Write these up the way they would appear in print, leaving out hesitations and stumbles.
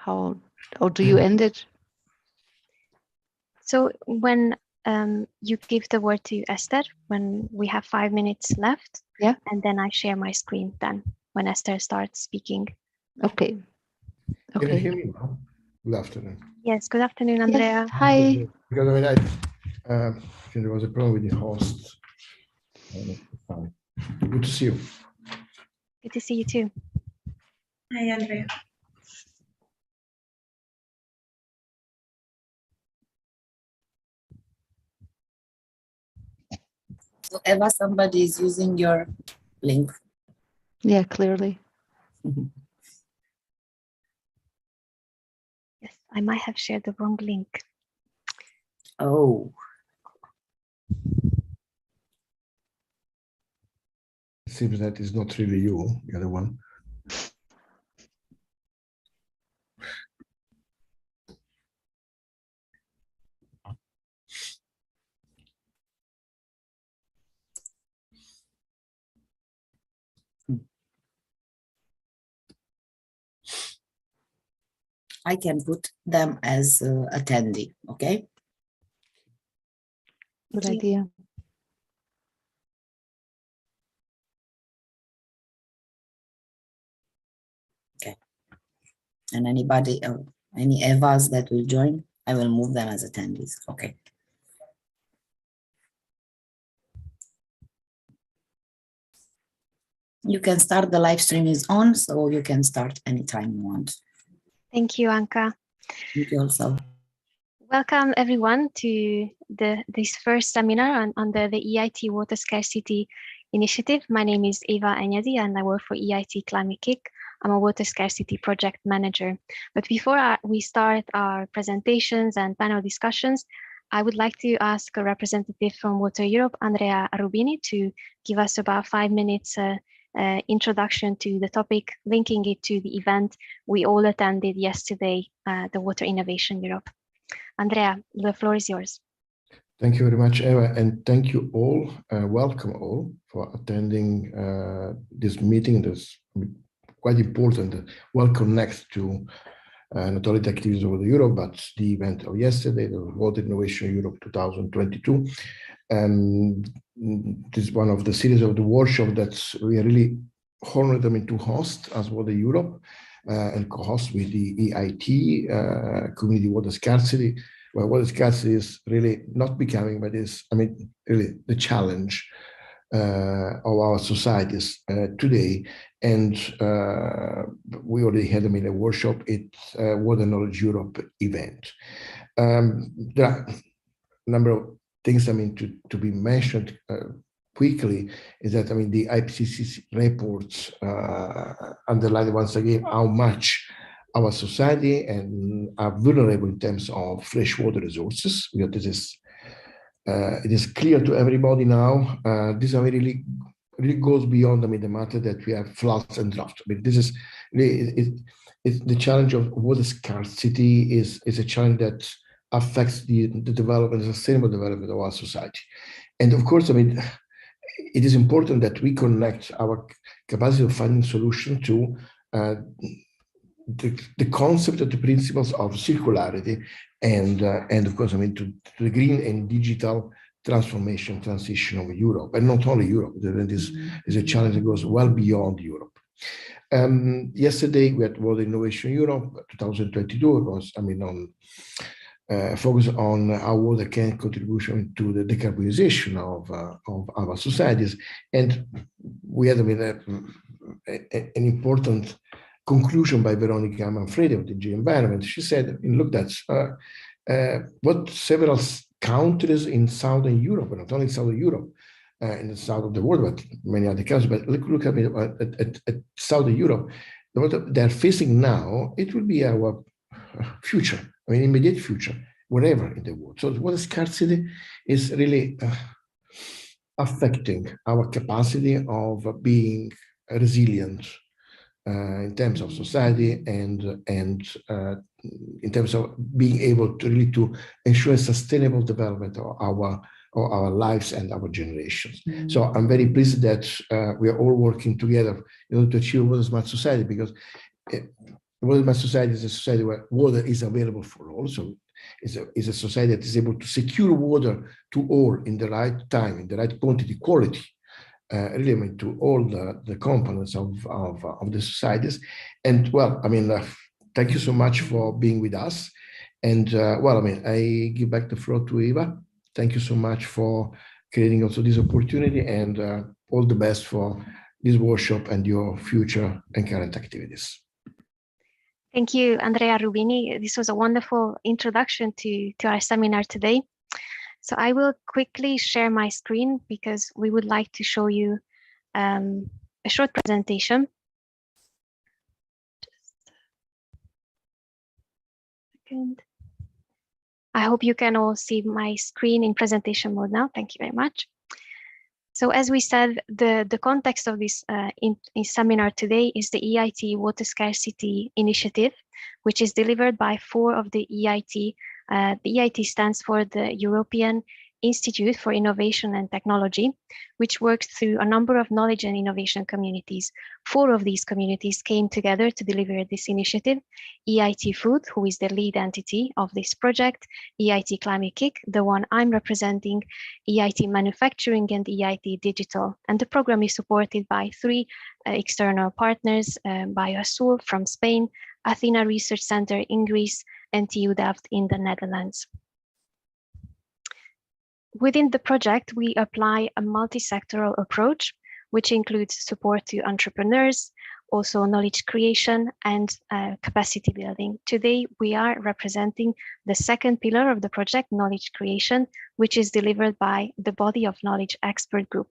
how, or do you end it? So when you give the word to Esther, when we have 5 minutes left, yeah, and then I share my screen then when Esther starts speaking. Okay. Can you hear me now? Good afternoon. Yes, good afternoon, Andrea. Yes. Hi. Because I mean, I think there was a problem with the host. Fine. Good to see you. Good to see you too. Hi, Andrea. So Eva, somebody is using your link. Yeah, clearly. Yes, I might have shared the wrong link. Oh. It seems that it's not really you, the other one. I can put them as attendee, okay? Good idea. Okay. And anybody, any Evas that will join, I will move them as attendees, okay? You can start, the live stream is on, so you can start anytime you want. Thank you, Anka. Thank you also. Welcome everyone to this first seminar under the EIT Water Scarcity Initiative. My name is Eva Enyedi and I work for EIT Climate Kick. I'm a water scarcity project manager. But before we start our presentations and panel discussions, I would like to ask a representative from Water Europe, Andrea Rubini, to give us about 5 minutes introduction to the topic, linking it to the event we all attended yesterday, the Water Innovation Europe. Andrea, the floor is yours. Thank you very much, Eva, and thank you all, welcome all for attending this meeting. That's quite important, well connected to not only the activities over Europe, but the event of yesterday, the Water Innovation Europe 2022. And this is one of the series of the workshop that we are really honored them to host as Water Europe and co-host with the EIT, Community Water Scarcity. Well, water scarcity is really not becoming, but is, I mean, really the challenge of our societies today. And we already had them in a workshop. It's Water Knowledge Europe event. There are a number of things, I mean, to be mentioned quickly is that, I mean, the IPCC reports underline once again how much our society and are vulnerable in terms of freshwater resources. Because this is, it is clear to everybody now. This really goes beyond, I mean, the matter that we have floods and drought. I mean, this is really, it's the challenge of water scarcity is a challenge that affects the development, the sustainable development of our society. And of course, I mean, it is important that we connect our capacity of finding solutions to the concept of the principles of circularity and of course, I mean, to the green and digital transition of Europe, and not only Europe. There is a challenge that goes well beyond Europe. Yesterday we had World Innovation Europe 2022. It was, I mean, on focus on how water can contribution to the decarbonization of our societies, and we had, I mean, an important conclusion by Veronica Manfredi of the DG Environment. She said, look, that's what several countries in Southern Europe, and not only Southern Europe, in the south of the world, but many other countries, but look at Southern Europe, what they're facing now, it will be our future, I mean, immediate future, wherever in the world. So water scarcity is really affecting our capacity of being resilient in terms of society and in terms of being able to really to ensure sustainable development of our lives and our generations. So I'm very pleased that we are all working together in order to achieve a smart society, because The water-based society is a society where water is available for all. So it's a society that is able to secure water to all in the right time, in the right quantity, quality, relevant to all the components of the societies. And well, I mean, thank you so much for being with us. And well, I mean, I give back the floor to Eva. Thank you so much for creating also this opportunity, and all the best for this workshop and your future and current activities. Thank you, Andrea Rubini. This was a wonderful introduction to our seminar today. So I will quickly share my screen because we would like to show you a short presentation. Just a second. I hope you can all see my screen in presentation mode now. Thank you very much. So as we said, the context of this in seminar today is the EIT Water Scarcity Initiative, which is delivered by 4 of the EIT. The EIT stands for the European Institute for Innovation and Technology, which works through a number of knowledge and innovation communities. 4 of these communities came together to deliver this initiative: EIT Food, who is the lead entity of this project, EIT Climate Kick, the one I'm representing, EIT Manufacturing, and EIT Digital. And the program is supported by 3 external partners, BioAzul from Spain, Athena Research Center in Greece, and TU Delft in the Netherlands. Within the project, we apply a multi-sectoral approach, which includes support to entrepreneurs, also knowledge creation and capacity building. Today, we are representing the second pillar of the project, knowledge creation, which is delivered by the Body of Knowledge Expert Group.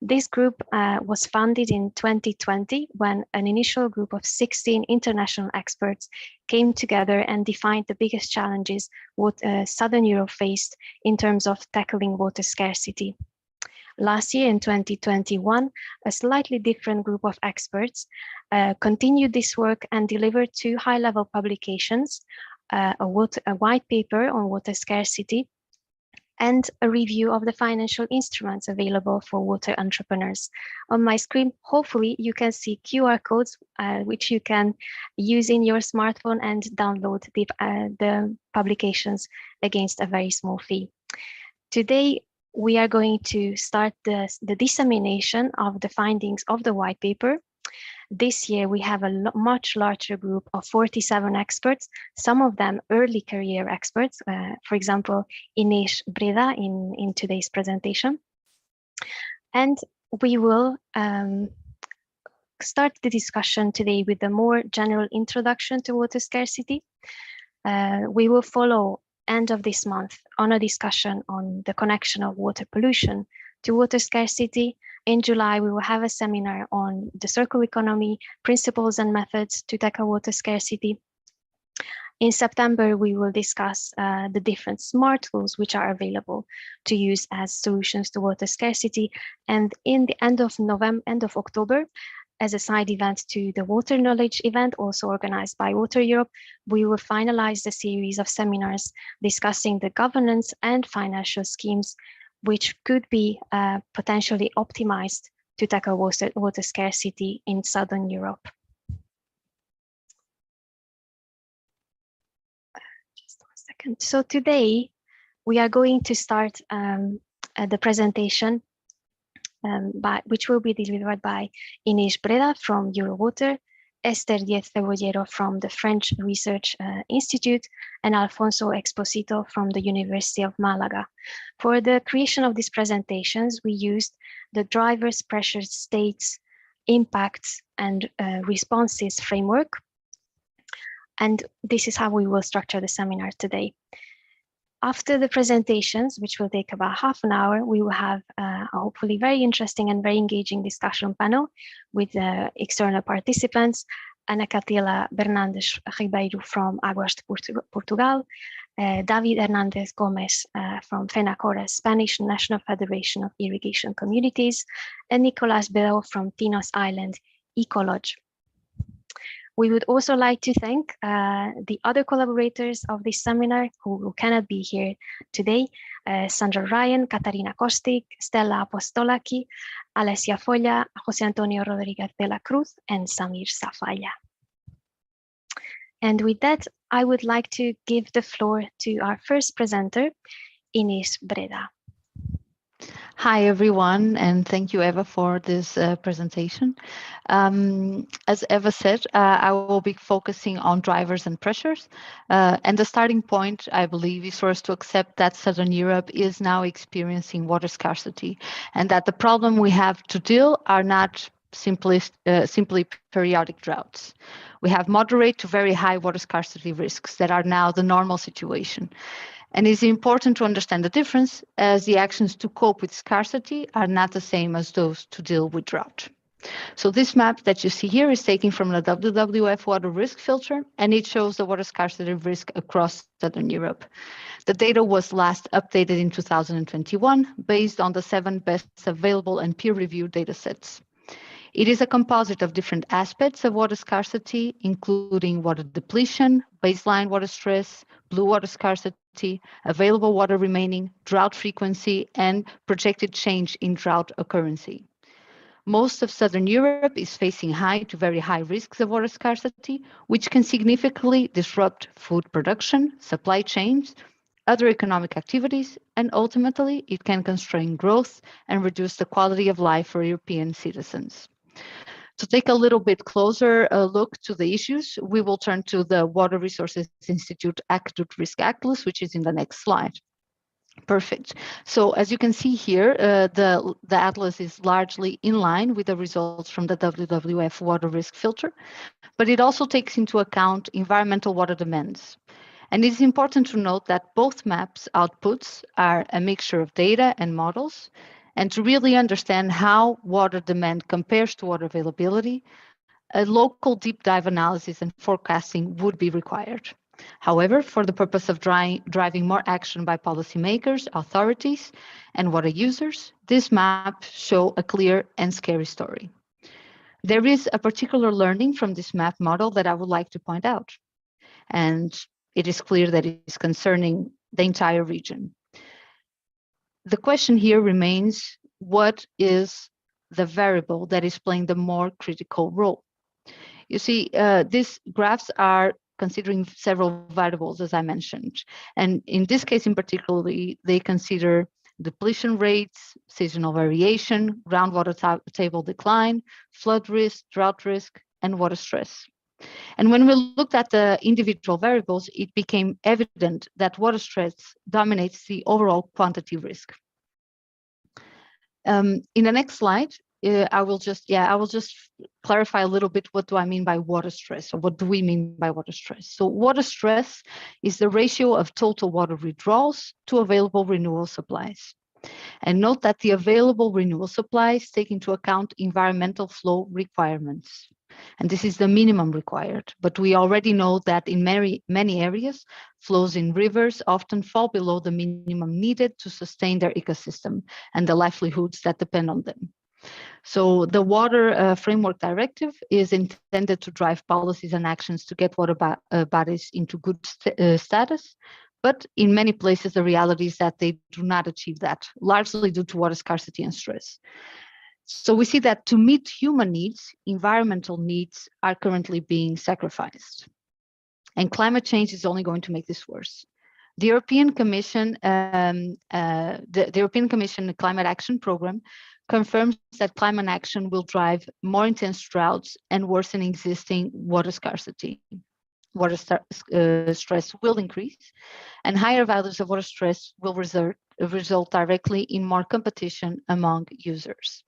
This group was founded in 2020 when an initial group of 16 international experts came together and defined the biggest challenges what Southern Europe faced in terms of tackling water scarcity. Last year in 2021, a slightly different group of experts continued this work and delivered 2 high-level publications, a white paper on water scarcity and a review of the financial instruments available for water entrepreneurs. On my screen, hopefully you can see QR codes, which you can use in your smartphone and download the publications against a very small fee. Today, we are going to start the dissemination of the findings of the white paper. This year, we have a much larger group of 47 experts, some of them early career experts, for example, Inês Breda in today's presentation. And we will start the discussion today with a more general introduction to water scarcity. We will follow end of this month on a discussion on the connection of water pollution to water scarcity. In July, we will have a seminar on the circular economy, principles and methods to tackle water scarcity. In September, we will discuss the different smart tools which are available to use as solutions to water scarcity. And in the end of October, as a side event to the Water Knowledge event, also organized by Water Europe, we will finalize the series of seminars discussing the governance and financial schemes which could be potentially optimized to tackle water scarcity in Southern Europe. Just 1 second. So today, we are going to start the presentation which will be delivered by Inês Breda from Eurowater, Esther Diez Cebollero from the French Research Institute, and Alfonso Exposito from the University of Malaga. For the creation of these presentations, we used the drivers, pressures, states, impacts, and responses framework. And this is how we will structure the seminar today. After the presentations, which will take about half an hour, we will have a hopefully very interesting and very engaging discussion panel with external participants, Ana Catila Bernandes Ribeiro from Aguas de Portugal, David Hernandez Gomez from FENACORA, Spanish National Federation of Irrigation Communities, and Nicolas Bedot from Tinos Island Ecolodge. We would also like to thank the other collaborators of this seminar who cannot be here today, Sandra Ryan, Katarina Kostik, Stella Apostolaki, Alessia Folla, José Antonio Rodríguez de la Cruz, and Samir Safaya. And with that, I would like to give the floor to our first presenter, Inês Breda. Hi, everyone, and thank you, Eva, for this presentation. As Eva said, I will be focusing on drivers and pressures. And the starting point, I believe, is for us to accept that Southern Europe is now experiencing water scarcity, and that the problem we have to deal are not simply periodic droughts. We have moderate to very high water scarcity risks that are now the normal situation. And it's important to understand the difference, as the actions to cope with scarcity are not the same as those to deal with drought. So this map that you see here is taken from the WWF water risk filter, and it shows the water scarcity risk across Southern Europe. The data was last updated in 2021 based on the 7 best available and peer-reviewed data sets. It is a composite of different aspects of water scarcity, including water depletion, baseline water stress, blue water scarcity, available water remaining, drought frequency, and projected change in drought occurrency. Most of Southern Europe is facing high to very high risks of water scarcity, which can significantly disrupt food production, supply chains, other economic activities, and ultimately it can constrain growth and reduce the quality of life for European citizens. To take a little bit closer look to the issues, we will turn to the Water Resources Institute Acute Risk Atlas, which is in the next slide. Perfect. So as you can see here, the atlas is largely in line with the results from the WWF water risk filter, but it also takes into account environmental water demands. And it's important to note that both maps' outputs are a mixture of data and models. And to really understand how water demand compares to water availability, a local deep dive analysis and forecasting would be required. However, for the purpose of driving more action by policymakers, authorities, and water users, these maps show a clear and scary story. There is a particular learning from this map model that I would like to point out. And it is clear that it is concerning the entire region. The question here remains, what is the variable that is playing the more critical role? You see, these graphs are considering several variables, as I mentioned. And in this case in particular, they consider depletion rates, seasonal variation, groundwater table decline, flood risk, drought risk, and water stress. And when we looked at the individual variables, it became evident that water stress dominates the overall quantity risk. In the next slide, I will just clarify a little bit what do I mean by water stress, or what do we mean by water stress? So water stress is the ratio of total water withdrawals to available renewable supplies. And note that the available renewable supplies take into account environmental flow requirements. And this is the minimum required, but we already know that in many areas, flows in rivers often fall below the minimum needed to sustain their ecosystem and the livelihoods that depend on them. So the Water Framework Directive is intended to drive policies and actions to get water bodies into good status, but in many places the reality is that they do not achieve that, largely due to water scarcity and stress. So we see that to meet human needs, environmental needs are currently being sacrificed. And climate change is only going to make this worse. The European Commission, the European Commission Climate Action Programme confirms that climate action will drive more intense droughts and worsen existing water scarcity. Water stress will increase, and higher values of water stress will result directly in more competition among users.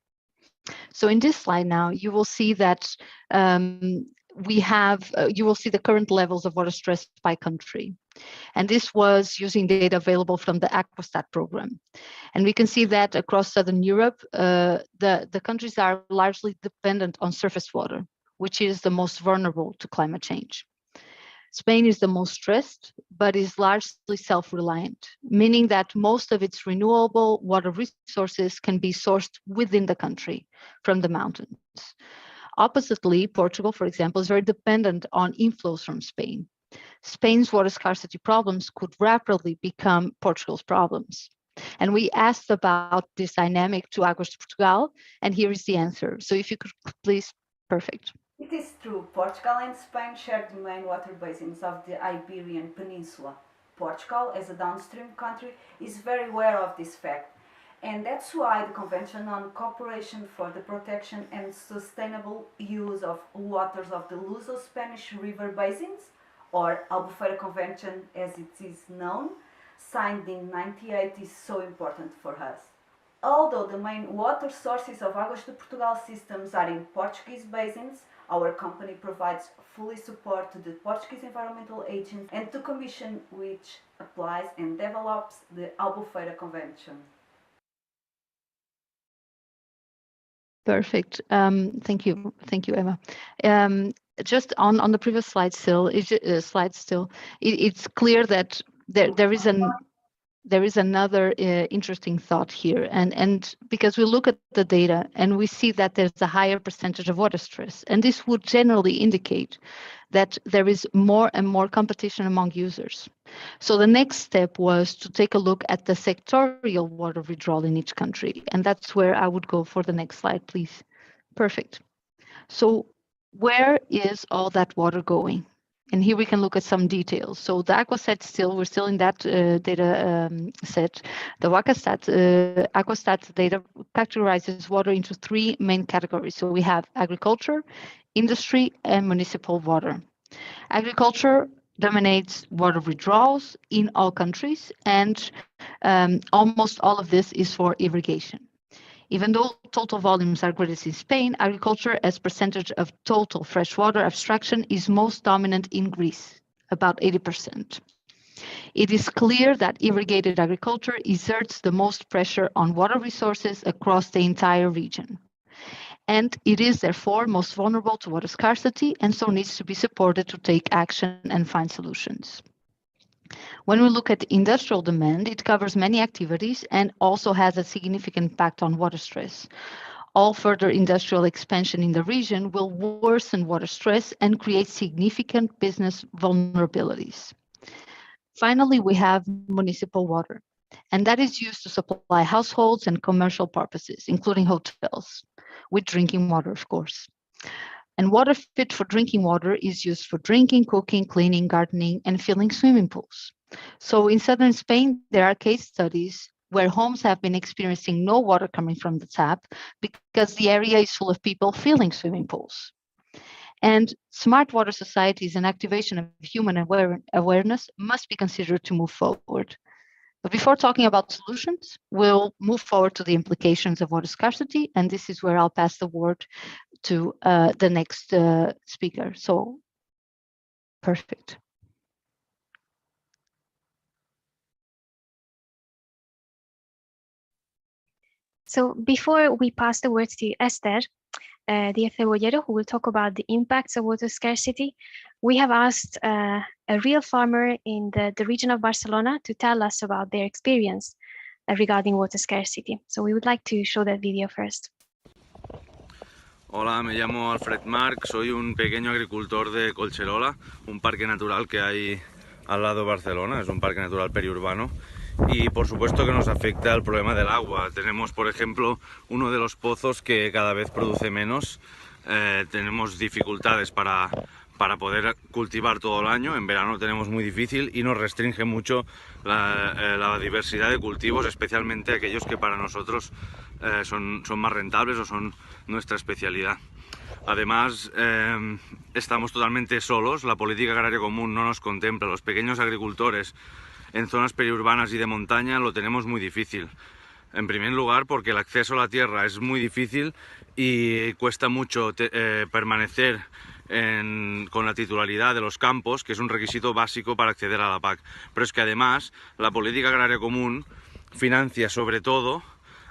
So in this slide now, you will see that you will see the current levels of water stress by country. And this was using data available from the Aquastat program. And we can see that across Southern Europe, the countries are largely dependent on surface water, which is the most vulnerable to climate change. Spain is the most stressed, but is largely self-reliant, meaning that most of its renewable water resources can be sourced within the country from the mountains. Oppositely, Portugal, for example, is very dependent on inflows from Spain. Spain's water scarcity problems could rapidly become Portugal's problems. And we asked about this dynamic to Águas de Portugal, and here is the answer. So if you could please, perfect. It is true, Portugal and Spain share the main water basins of the Iberian Peninsula. Portugal, as a downstream country, is very aware of this fact, and that's why the Convention on Cooperation for the Protection and Sustainable Use of Waters of the Luso-Spanish River Basins, or Albufeira Convention as it is known, signed in 1998, is so important for us. Although the main water sources of Águas de Portugal systems are in Portuguese basins, our company provides fully support to the Portuguese Environmental Agency and to Commission, which applies and develops the Albufeira Convention. Perfect. Thank you, Emma. Just on the previous slide still, it's clear that there is another interesting thought here, and because we look at the data and we see that there's a higher percentage of water stress, and this would generally indicate that there is more and more competition among users. So the next step was to take a look at the sectorial water withdrawal in each country, and that's where I would go for the next slide, please. Perfect. So where is all that water going? And here we can look at some details. So the Aquastat we're still in that data set. The Aquastat data categorizes water into three main categories. So we have agriculture, industry, and municipal water. Agriculture dominates water withdrawals in all countries, and almost all of this is for irrigation. Even though total volumes are greatest in Spain, agriculture as percentage of total freshwater abstraction is most dominant in Greece, about 80%. It is clear that irrigated agriculture exerts the most pressure on water resources across the entire region. And it is therefore most vulnerable to water scarcity and so needs to be supported to take action and find solutions. When we look at industrial demand, it covers many activities and also has a significant impact on water stress. All further industrial expansion in the region will worsen water stress and create significant business vulnerabilities. Finally, we have municipal water, and that is used to supply households and commercial purposes, including hotels, with drinking water, of course. And water fit for drinking water is used for drinking, cooking, cleaning, gardening, and filling swimming pools. So in southern Spain, there are case studies where homes have been experiencing no water coming from the tap because the area is full of people filling swimming pools. And smart water societies and activation of human awareness must be considered to move forward. But before talking about solutions, we'll move forward to the implications of water scarcity, and this is where I'll pass the word to the next speaker. So, perfect. So before we pass the words to Esther Díaz Cebollero, who will talk about the impacts of water scarcity, we have asked a real farmer in the region of Barcelona to tell us about their experience regarding water scarcity. So we would like to show that video first. Hola, me llamo Alfred Marc, soy un pequeño agricultor de Collserola, un parque natural que hay al lado de Barcelona, es un parque natural periurbano. Y por supuesto que nos afecta el problema del agua. Tenemos, por ejemplo, uno de los pozos que cada vez produce menos. Tenemos dificultades para poder cultivar todo el año. En verano tenemos muy difícil y nos restringe mucho la diversidad de cultivos, especialmente aquellos que para nosotros son más rentables o son nuestra especialidad. Además, estamos totalmente solos. La política agraria común no nos contempla. Los pequeños agricultores en zonas periurbanas y de montaña lo tenemos muy difícil. En primer lugar, porque el acceso a la tierra es muy difícil y cuesta mucho permanecer con la titularidad de los campos, que es un requisito básico para acceder a la PAC. Pero es que además la política agraria común financia sobre todo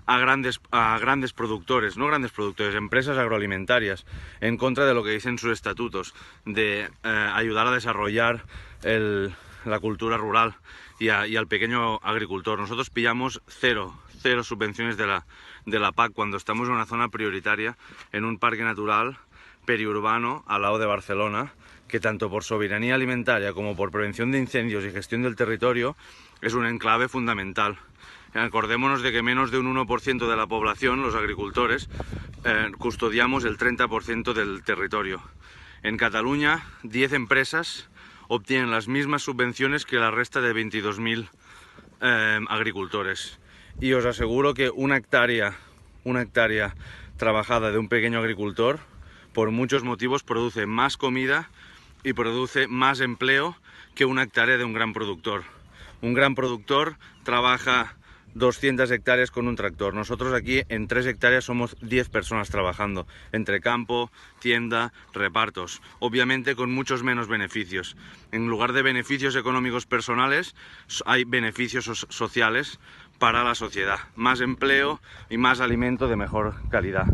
a grandes productores, no grandes productores, empresas agroalimentarias, en contra de lo que dicen sus estatutos, de ayudar a desarrollar la cultura rural y al pequeño agricultor. Nosotros pillamos cero subvenciones de la PAC cuando estamos en una zona prioritaria, en un parque natural periurbano al lado de Barcelona, que tanto por soberanía alimentaria como por prevención de incendios y gestión del territorio es un enclave fundamental. Acordémonos de que menos de un 1% de la población, los agricultores, custodiamos el 30% del territorio. En Cataluña, 10 empresas obtienen las mismas subvenciones que la resta de 22.000 agricultores. Y os aseguro que una hectárea trabajada de un pequeño agricultor, por muchos motivos, produce más comida y produce más empleo que una hectárea de un gran productor. Un gran productor trabaja 200 hectáreas con un tractor. Nosotros aquí en 3 hectáreas somos 10 personas trabajando, entre campo, tienda, repartos, obviamente con muchos menos beneficios. En lugar de beneficios económicos personales, hay beneficios sociales para la sociedad, más empleo y más alimento de mejor calidad.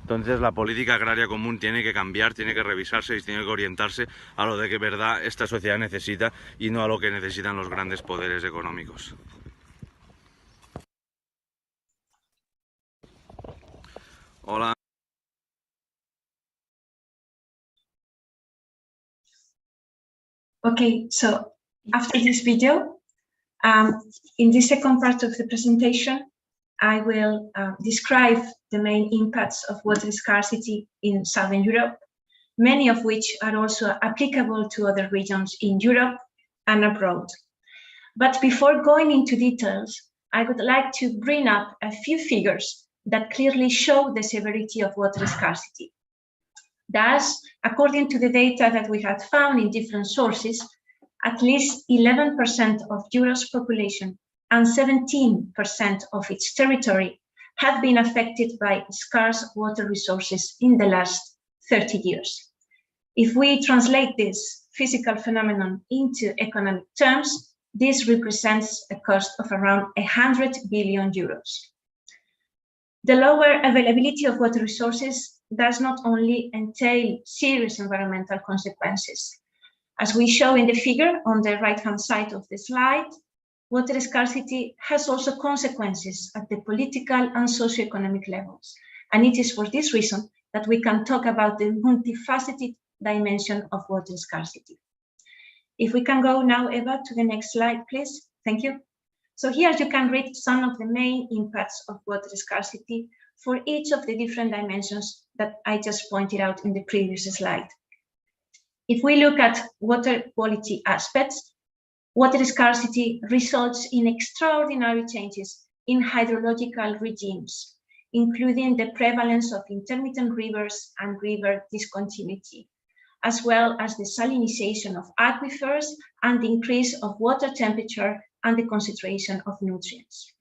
Entonces la política agraria común tiene que cambiar, tiene que revisarse y tiene que orientarse a lo de que verdad esta sociedad necesita y no a lo que necesitan los grandes poderes económicos. Hola. Okay, so after this video, in the second part of the presentation, I will describe the main impacts of water scarcity in Southern Europe, many of which are also applicable to other regions in Europe and abroad. But before going into details, I would like to bring up a few figures that clearly show the severity of water scarcity. Thus, according to the data that we had found in different sources, at least 11% of Europe's population and 17% of its territory have been affected by scarce water resources in the last 30 years. If we translate this physical phenomenon into economic terms, this represents a cost of around 100 billion euros. The lower availability of water resources does not only entail serious environmental consequences. As we show in the figure on the right-hand side of the slide, water scarcity has also consequences at the political and socioeconomic levels. And it is for this reason that we can talk about the multifaceted dimension of water scarcity. If we can go now, Eva, to the next slide, please. Thank you. So here you can read some of the main impacts of water scarcity for each of the different dimensions that I just pointed out in the previous slide. If we look at water quality aspects, water scarcity results in extraordinary changes in hydrological regimes, including the prevalence of intermittent rivers and river discontinuity, as well as the salinization of aquifers and the increase of water temperature and the concentration of nutrients.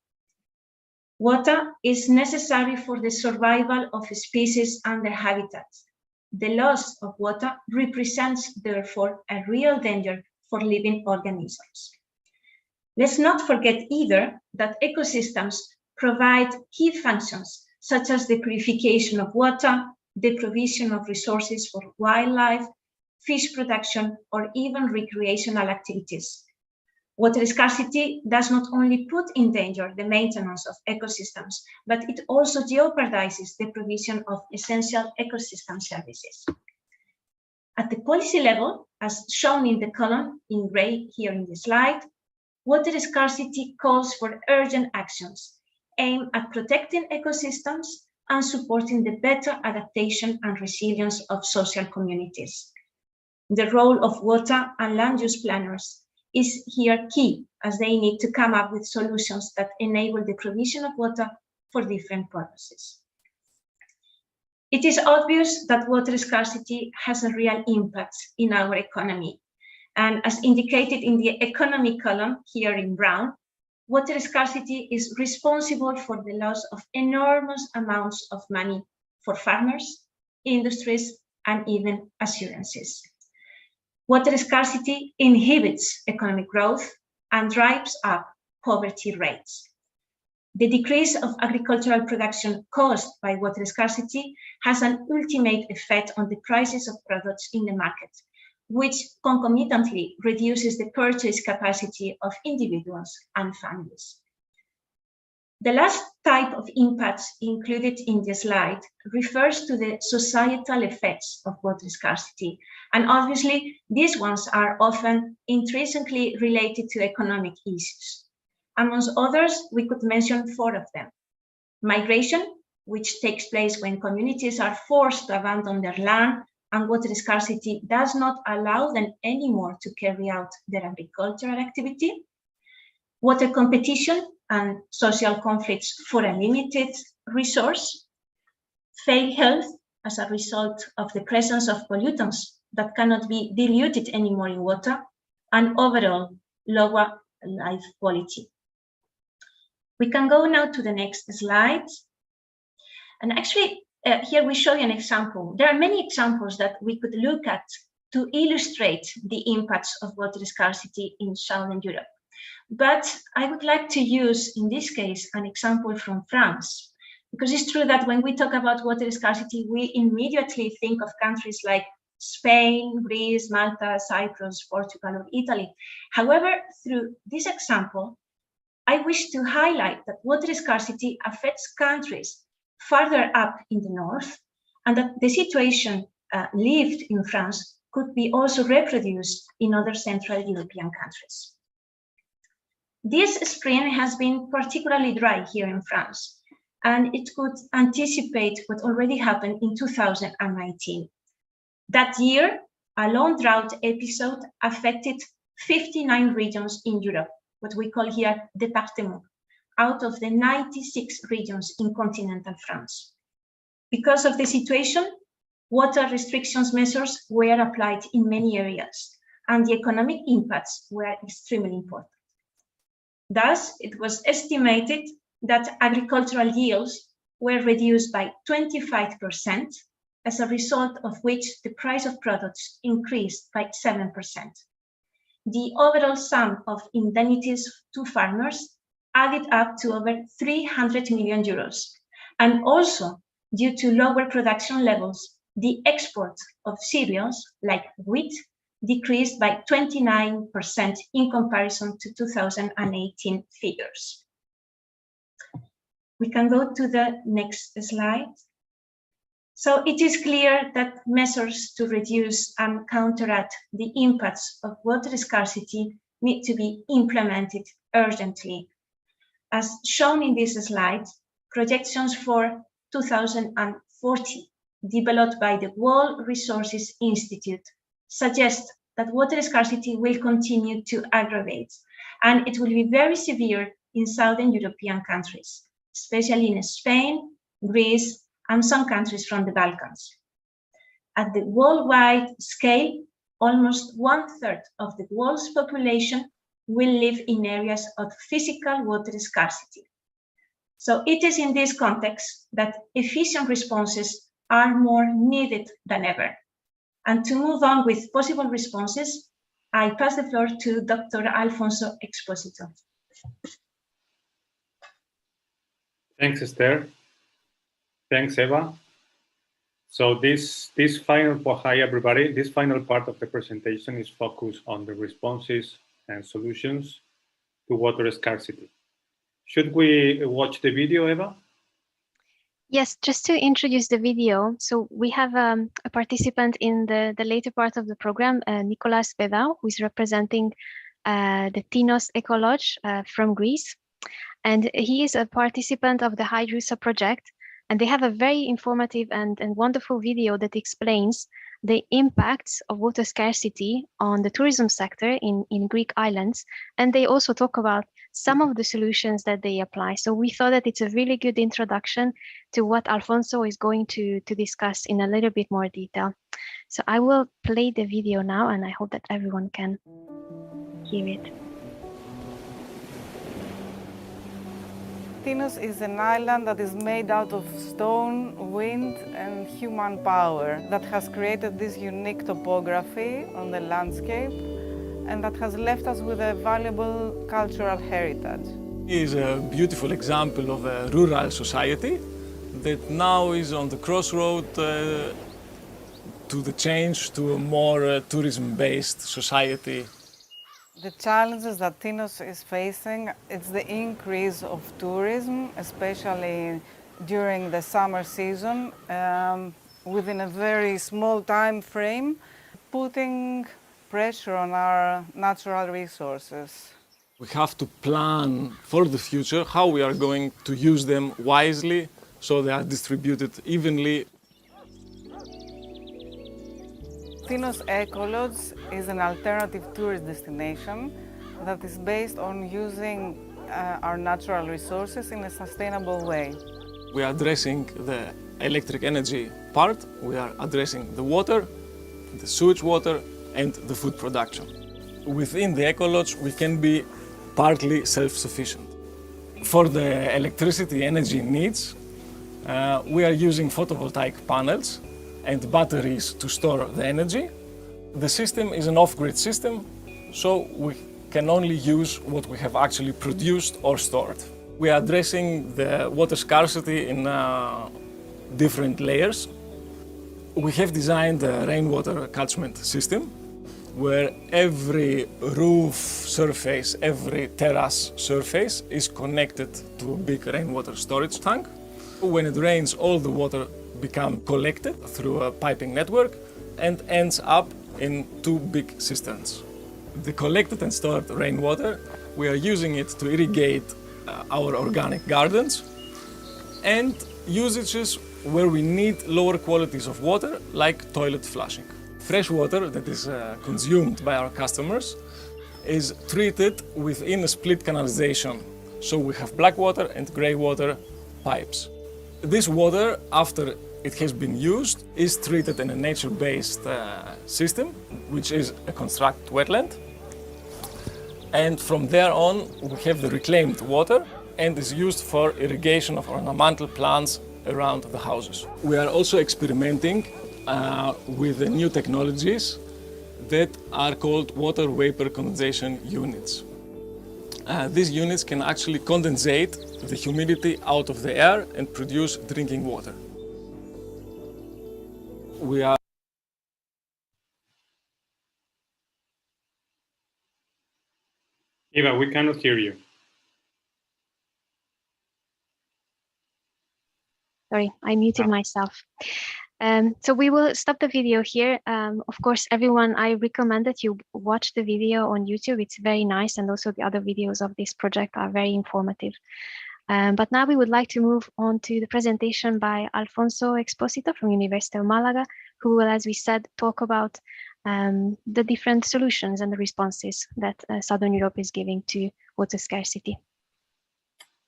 Water is necessary for the survival of species and their habitats. The loss of water represents, therefore, a real danger for living organisms. Let's not forget either that ecosystems provide key functions, such as the purification of water, the provision of resources for wildlife, fish production, or even recreational activities. Water scarcity does not only put in danger the maintenance of ecosystems, but it also jeopardizes the provision of essential ecosystem services. At the policy level, as shown in the column in gray here in the slide, water scarcity calls for urgent actions aimed at protecting ecosystems and supporting the better adaptation and resilience of social communities. The role of water and land use planners is here key, as they need to come up with solutions that enable the provision of water for different purposes. It is obvious that water scarcity has a real impact in our economy. And as indicated in the economy column here in brown, water scarcity is responsible for the loss of enormous amounts of money for farmers, industries, and even assurances. Water scarcity inhibits economic growth and drives up poverty rates. The decrease of agricultural production caused by water scarcity has an ultimate effect on the prices of products in the market, which concomitantly reduces the purchase capacity of individuals and families. The last type of impacts included in the slide refers to the societal effects of water scarcity. And obviously, these ones are often intrinsically related to economic issues. Amongst others, we could mention 4 of them. Migration, which takes place when communities are forced to abandon their land and water scarcity does not allow them anymore to carry out their agricultural activity. Water competition and social conflicts for a limited resource. Failed health as a result of the presence of pollutants that cannot be diluted anymore in water, and overall lower life quality. We can go now to the next slide. And actually, here we show you an example. There are many examples that we could look at to illustrate the impacts of water scarcity in Southern Europe. But I would like to use, in this case, an example from France, because it's true that when we talk about water scarcity, we immediately think of countries like Spain, Greece, Malta, Cyprus, Portugal, or Italy. However, through this example, I wish to highlight that water scarcity affects countries farther up in the north, and that the situation lived in France could be also reproduced in other Central European countries. This spring has been particularly dry here in France, and it could anticipate what already happened in 2019. That year, a long drought episode affected 59 regions in Europe, what we call here départements, out of the 96 regions in continental France. Because of the situation, water restrictions measures were applied in many areas, and the economic impacts were extremely important. Thus, it was estimated that agricultural yields were reduced by 25%, as a result of which the price of products increased by 7%. The overall sum of indemnities to farmers added up to over 300 million euros. And also, due to lower production levels, the export of cereals like wheat decreased by 29% in comparison to 2018 figures. We can go to the next slide. So it is clear that measures to reduce and counteract the impacts of water scarcity need to be implemented urgently. As shown in this slide, projections for 2040 developed by the World Resources Institute suggest that water scarcity will continue to aggravate, and it will be very severe in Southern European countries, especially in Spain, Greece, and some countries from the Balkans. At the worldwide scale, almost 1/3 of the world's population will live in areas of physical water scarcity. So it is in this context that efficient responses are more needed than ever. And to move on with possible responses, I pass the floor to Dr. Alfonso Exposito. Thanks, Esther. Thanks, Eva. So this final part of the presentation is focused on the responses and solutions to water scarcity. Should we watch the video, Eva? Yes, just to introduce the video. So we have a participant in the later part of the program, Nicolas Bedau, who is representing the Tinos Eco Lodge from Greece. And he is a participant of the Hydrusa project. And they have a very informative and wonderful video that explains the impacts of water scarcity on the tourism sector in Greek islands. And they also talk about some of the solutions that they apply. So we thought that it's a really good introduction to what Alfonso is going to discuss in a little bit more detail. So I will play the video now, and I hope that everyone can hear it. Tinos is an island that is made out of stone, wind, and human power that has created this unique topography on the landscape and that has left us with a valuable cultural heritage. It is a beautiful example of a rural society that now is on the crossroad to the change to a more tourism-based society. The challenges that Tinos is facing, it's the increase of tourism, especially during the summer season, within a very small time frame, putting pressure on our natural resources. We have to plan for the future how we are going to use them wisely so they are distributed evenly. Tinos Ecolodge is an alternative tourist destination that is based on using our natural resources in a sustainable way. We are addressing the electric energy part, we are addressing the water, the sewage water, and the food production. Within the Ecolodge, we can be partly self-sufficient. For the electricity energy needs, we are using photovoltaic panels and batteries to store the energy. The system is an off-grid system, so we can only use what we have actually produced or stored. We are addressing the water scarcity in different layers. We have designed a rainwater catchment system where every roof surface, every terrace surface is connected to a big rainwater storage tank. When it rains, all the water becomes collected through a piping network and ends up in two big cisterns. The collected and stored rainwater, we are using it to irrigate our organic gardens and usages where we need lower qualities of water, like toilet flushing. Fresh water that is consumed by our customers is treated within a split canalization. So we have black water and grey water pipes. This water, after it has been used, is treated in a nature-based system, which is a constructed wetland. And from there on, we have the reclaimed water and is used for irrigation of ornamental plants around the houses. We are also experimenting with the new technologies that are called water vapor condensation units. These units can actually condensate the humidity out of the air and produce drinking water. We are Eva, we cannot hear you. Sorry, I muted myself. So we will stop the video here. Of course, everyone, I recommend that you watch the video on YouTube. It's very nice, and also the other videos of this project are very informative. But now we would like to move on to the presentation by Alfonso Exposito from University of Malaga, who will, as we said, talk about the different solutions and the responses that Southern Europe is giving to water scarcity.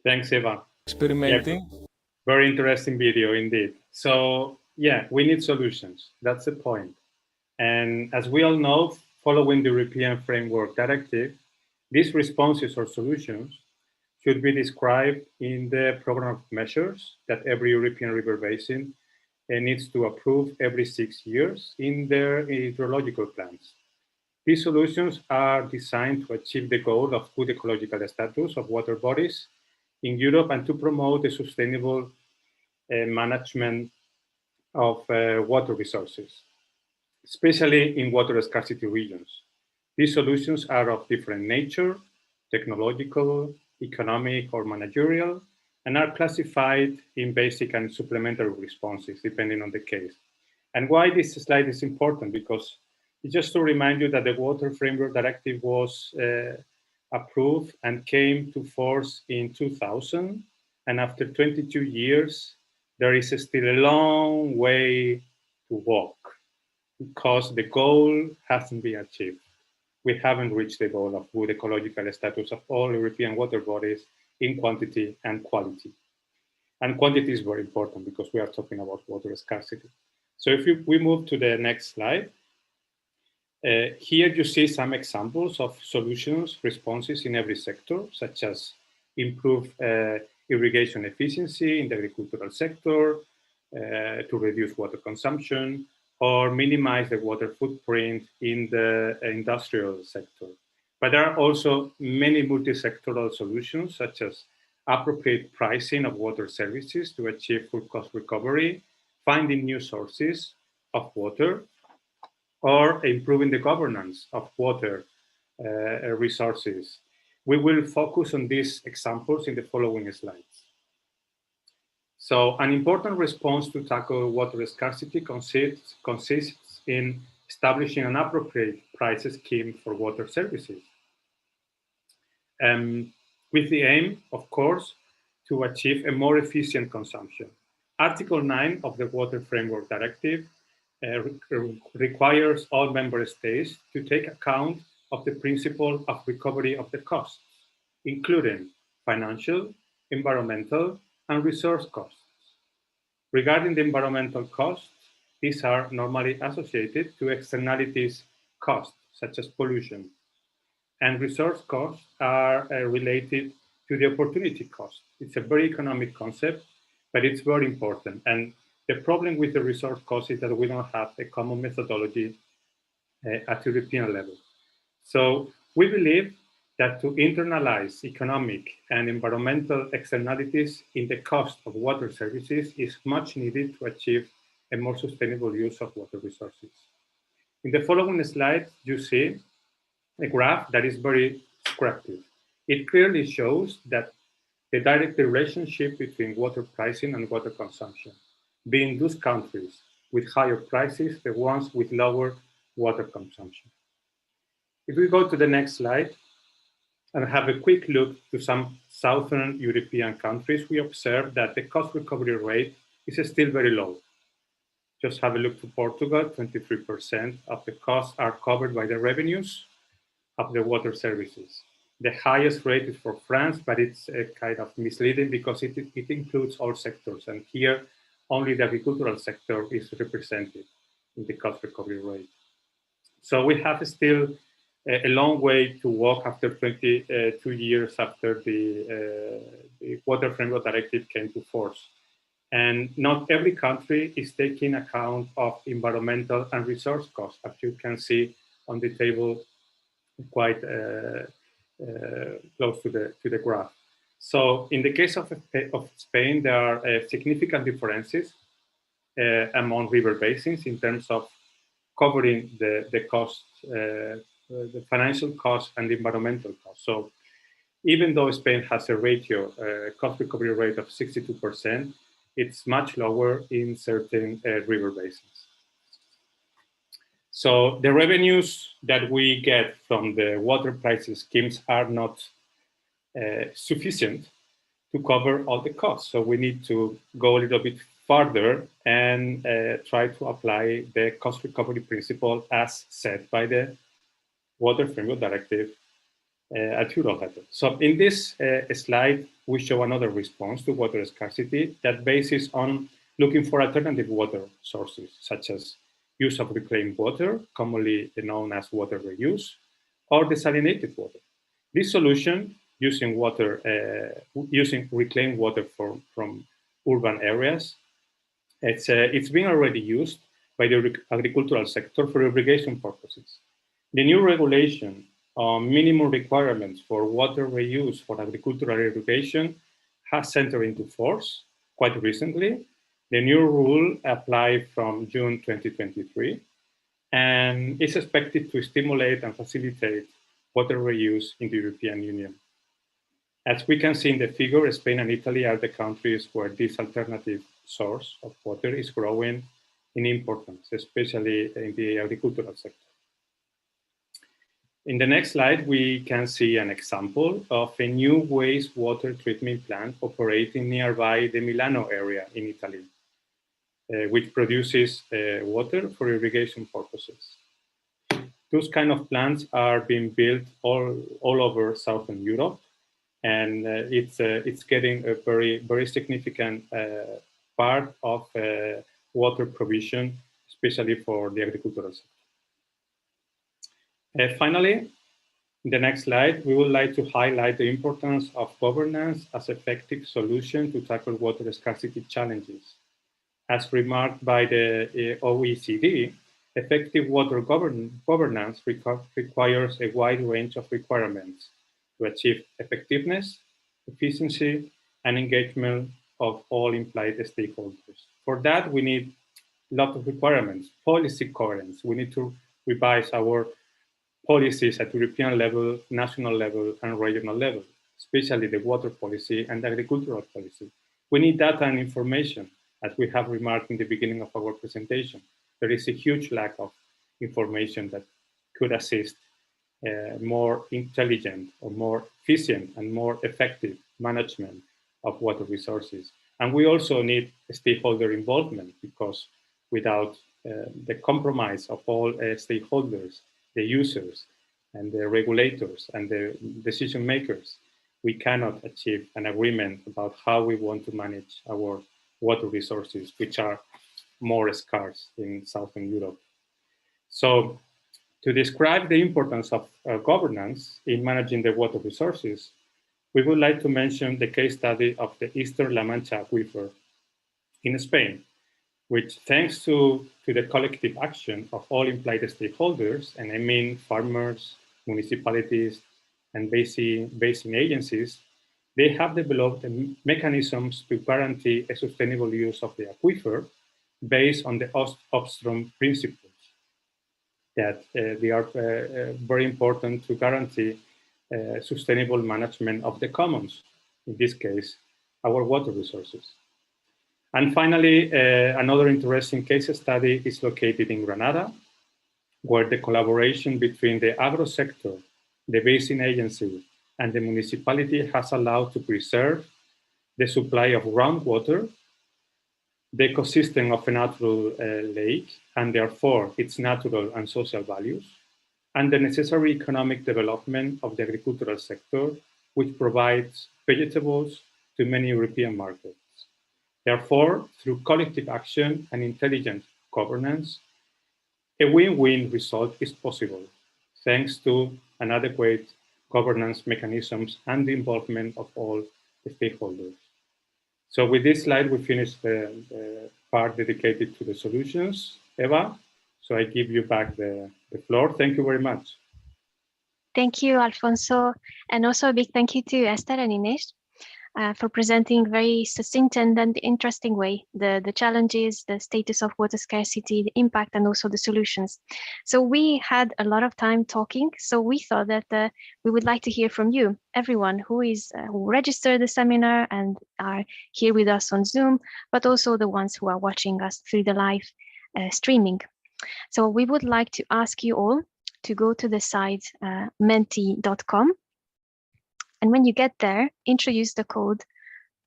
Thanks, Eva. experimenting. Yeah, very interesting video indeed. So yeah, we need solutions. That's the point. And as we all know, following the European Framework Directive, these responses or solutions should be described in the program of measures that every European river basin needs to approve every 6 years in their hydrological plans. These solutions are designed to achieve the goal of good ecological status of water bodies in Europe and to promote the sustainable management of water resources, especially in water scarcity regions. These solutions are of different nature, technological, economic, or managerial, and are classified in basic and supplementary responses, depending on the case. And why this slide is important, because just to remind you that the Water Framework Directive was approved and came to force in 2000, and after 22 years, there is still a long way to walk because the goal hasn't been achieved. We haven't reached the goal of good ecological status of all European water bodies in quantity and quality. And quantity is very important because we are talking about water scarcity. So if we move to the next slide, here you see some examples of solutions, responses in every sector, such as improve irrigation efficiency in the agricultural sector to reduce water consumption, or minimize the water footprint in the industrial sector. But there are also many multi-sectoral solutions, such as appropriate pricing of water services to achieve full cost recovery, finding new sources of water, or improving the governance of water resources. We will focus on these examples in the following slides. So an important response to tackle water scarcity consists in establishing an appropriate price scheme for water services. With the aim, of course, to achieve a more efficient consumption. Article 9 of the Water Framework Directive requires all member states to take account of the principle of recovery of the costs, including financial, environmental, and resource costs. Regarding the environmental costs, these are normally associated to externalities costs, such as pollution. And resource costs are related to the opportunity cost. It's a very economic concept, but it's very important. And the problem with the resource cost is that we don't have a common methodology at European level. So we believe that to internalize economic and environmental externalities in the cost of water services is much needed to achieve a more sustainable use of water resources. In the following slide, you see a graph that is very descriptive. It clearly shows that the direct relationship between water pricing and water consumption, being those countries with higher prices, the ones with lower water consumption. If we go to the next slide and have a quick look to some Southern European countries, we observe that the cost recovery rate is still very low. Just have a look to Portugal, 23% of the costs are covered by the revenues of the water services. The highest rate is for France, but it's kind of misleading because it includes all sectors. And here, only the agricultural sector is represented in the cost recovery rate. So we have still a long way to walk after 22 years after the Water Framework Directive came to force. And not every country is taking account of environmental and resource costs, as you can see on the table quite close to the graph. So in the case of Spain, there are significant differences among river basins in terms of covering the costs, the financial costs and the environmental costs. So even though Spain has a ratio, cost recovery rate of 62%, it's much lower in certain river basins. So the revenues that we get from the water pricing schemes are not sufficient to cover all the costs. So we need to go a little bit further and try to apply the cost recovery principle as set by the Water Framework Directive at Euro level. So in this slide, we show another response to water scarcity that bases on looking for alternative water sources, such as use of reclaimed water, commonly known as water reuse, or desalinated water. This solution, using reclaimed water from urban areas, it's been already used by the agricultural sector for irrigation purposes. The new regulation on minimum requirements for water reuse for agricultural irrigation has entered into force quite recently. The new rule applied from June 2023 and is expected to stimulate and facilitate water reuse in the European Union. As we can see in the figure, Spain and Italy are the countries where this alternative source of water is growing in importance, especially in the agricultural sector. In the next slide, we can see an example of a new wastewater treatment plant operating nearby the Milano area in Italy, which produces water for irrigation purposes. Those kind of plants are being built all over Southern Europe, and it's getting a very significant part of water provision, especially for the agricultural sector. Finally, in the next slide, we would like to highlight the importance of governance as an effective solution to tackle water scarcity challenges. As remarked by the OECD, effective water governance requires a wide range of requirements to achieve effectiveness, efficiency, and engagement of all implied stakeholders. For that, we need a lot of requirements, policy coherence. We need to revise our policies at European level, national level, and regional level, especially the water policy and the agricultural policy. We need data and information, as we have remarked in the beginning of our presentation. There is a huge lack of information that could assist more intelligent or more efficient and more effective management of water resources. And we also need stakeholder involvement, because without the compromise of all stakeholders, the users and the regulators and the decision makers, we cannot achieve an agreement about how we want to manage our water resources, which are more scarce in Southern Europe. So to describe the importance of governance in managing the water resources, we would like to mention the case study of the Eastern La Mancha Aquifer in Spain, which, thanks to the collective action of all implied stakeholders, and I mean farmers, municipalities, and basin agencies, they have developed mechanisms to guarantee a sustainable use of the aquifer based on the Ostrom principles, that they are very important to guarantee sustainable management of the commons, in this case, our water resources. And finally, another interesting case study is located in Granada, where the collaboration between the agro sector, the basin agency, and the municipality has allowed to preserve the supply of groundwater, the ecosystem of a natural lake, and therefore its natural and social values, and the necessary economic development of the agricultural sector, which provides vegetables to many European markets. Therefore, through collective action and intelligent governance, a win-win result is possible, thanks to an adequate governance mechanisms and the involvement of all the stakeholders. So with this slide, we finish the part dedicated to the solutions. Eva, so I give you back the floor. Thank you very much. Thank you, Alfonso. And also a big thank you to Esther and Ines for presenting very succinct and interesting way the challenges, the status of water scarcity, the impact, and also the solutions. So we had a lot of time talking, so we thought that we would like to hear from you, everyone who registered the seminar and are here with us on Zoom, but also the ones who are watching us through the live streaming. So we would like to ask you all to go to the site menti.com. And when you get there, introduce the code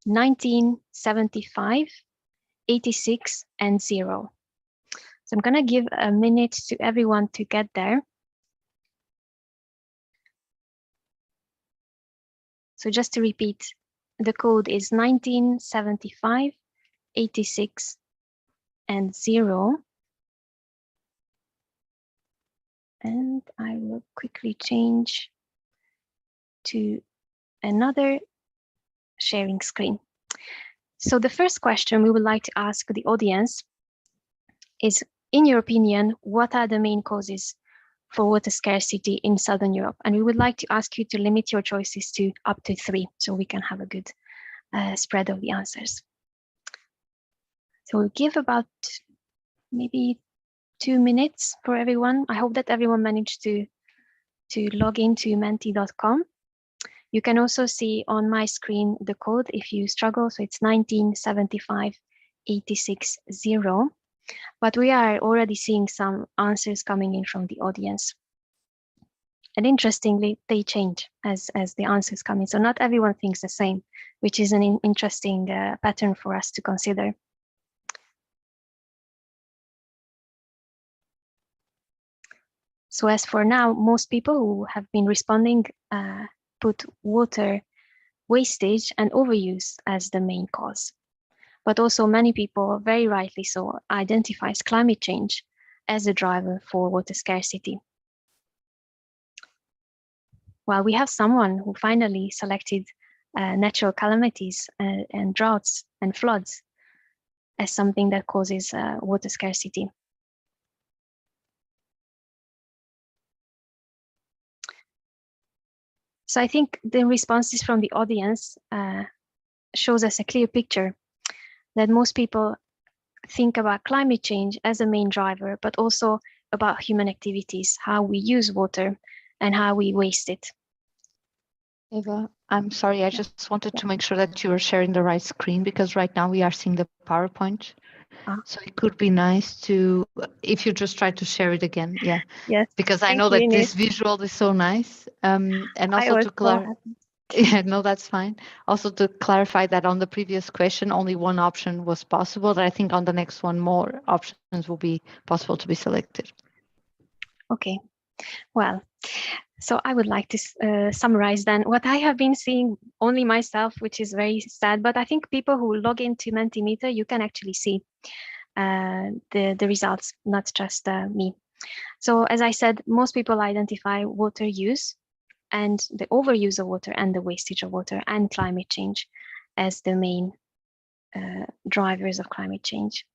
1975 86 and 0. So I'm going to give a minute to everyone to get there. So just to repeat, the code is 1975 86 and 0. And I will quickly change to another sharing screen. So the first question we would like to ask the audience is, in your opinion, what are the main causes for water scarcity in Southern Europe? And we would like to ask you to limit your choices to up to 3, so we can have a good spread of the answers. So we'll give about maybe 2 minutes for everyone. I hope that everyone managed to log into menti.com. You can also see on my screen the code if you struggle. So it's 1975 86 0. But we are already seeing some answers coming in from the audience. And interestingly, they change as the answers come in. So not everyone thinks the same, which is an interesting pattern for us to consider. So as for now, most people who have been responding put water wastage and overuse as the main cause. But also many people, very rightly so, identifies climate change as a driver for water scarcity. While we have someone who finally selected natural calamities and droughts and floods as something that causes water scarcity. So I think the responses from the audience shows us a clear picture that most people think about climate change as a main driver, but also about human activities, how we use water and how we waste it. Eva, I'm sorry, I just wanted to make sure that you were sharing the right screen, because right now we are seeing the PowerPoint. So it could be nice to, if you just try to share it again. Yeah. Yes. Because I know that this visual is so nice. And also to clarify. Yeah, no, that's fine. Also to clarify that on the previous question, only one option was possible. But I think on the next one, more options will be possible to be selected. Okay. Well, so I would like to summarize then what I have been seeing only myself, which is very sad. But I think people who log into Mentimeter, you can actually see the results, not just me. So as I said, most people identify water use and the overuse of water and the wastage of water and climate change as the main drivers of climate change.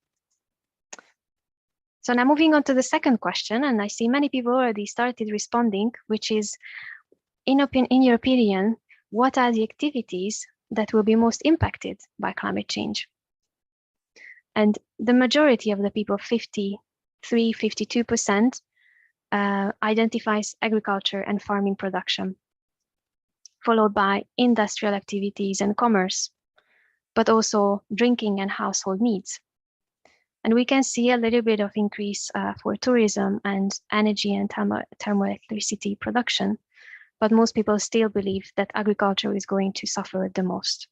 So now moving on to the second question, and I see many people already started responding, which is, in your opinion, what are the activities that will be most impacted by climate change? And the majority of the people, 52%, identifies agriculture and farming production, followed by industrial activities and commerce, but also drinking and household needs. And we can see a little bit of increase for tourism and energy and thermoelectricity production, but most people still believe that agriculture is going to suffer the most.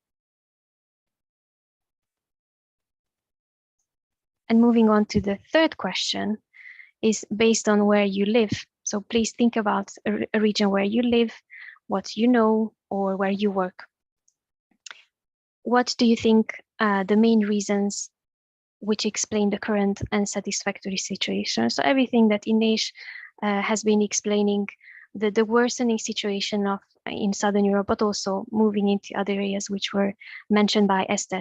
And moving on to the third question is based on where you live. So please think about a region where you live, what you know, or where you work. What do you think the main reasons which explain the current unsatisfactory situation? So everything that Inês has been explaining, the worsening situation in Southern Europe, but also moving into other areas which were mentioned by Esther.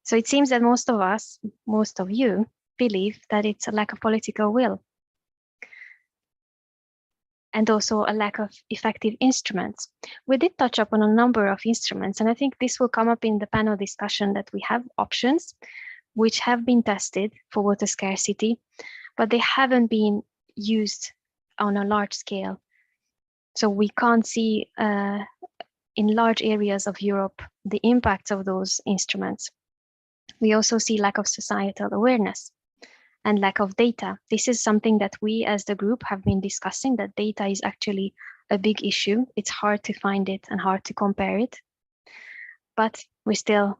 So it seems that most of us, most of you, believe that it's a lack of political will and also a lack of effective instruments. We did touch upon a number of instruments, and I think this will come up in the panel discussion, that we have options which have been tested for water scarcity, but they haven't been used on a large scale. So we can't see in large areas of Europe the impacts of those instruments. We also see lack of societal awareness and lack of data. This is something that we as the group have been discussing, that data is actually a big issue. It's hard to find it and hard to compare it. But we still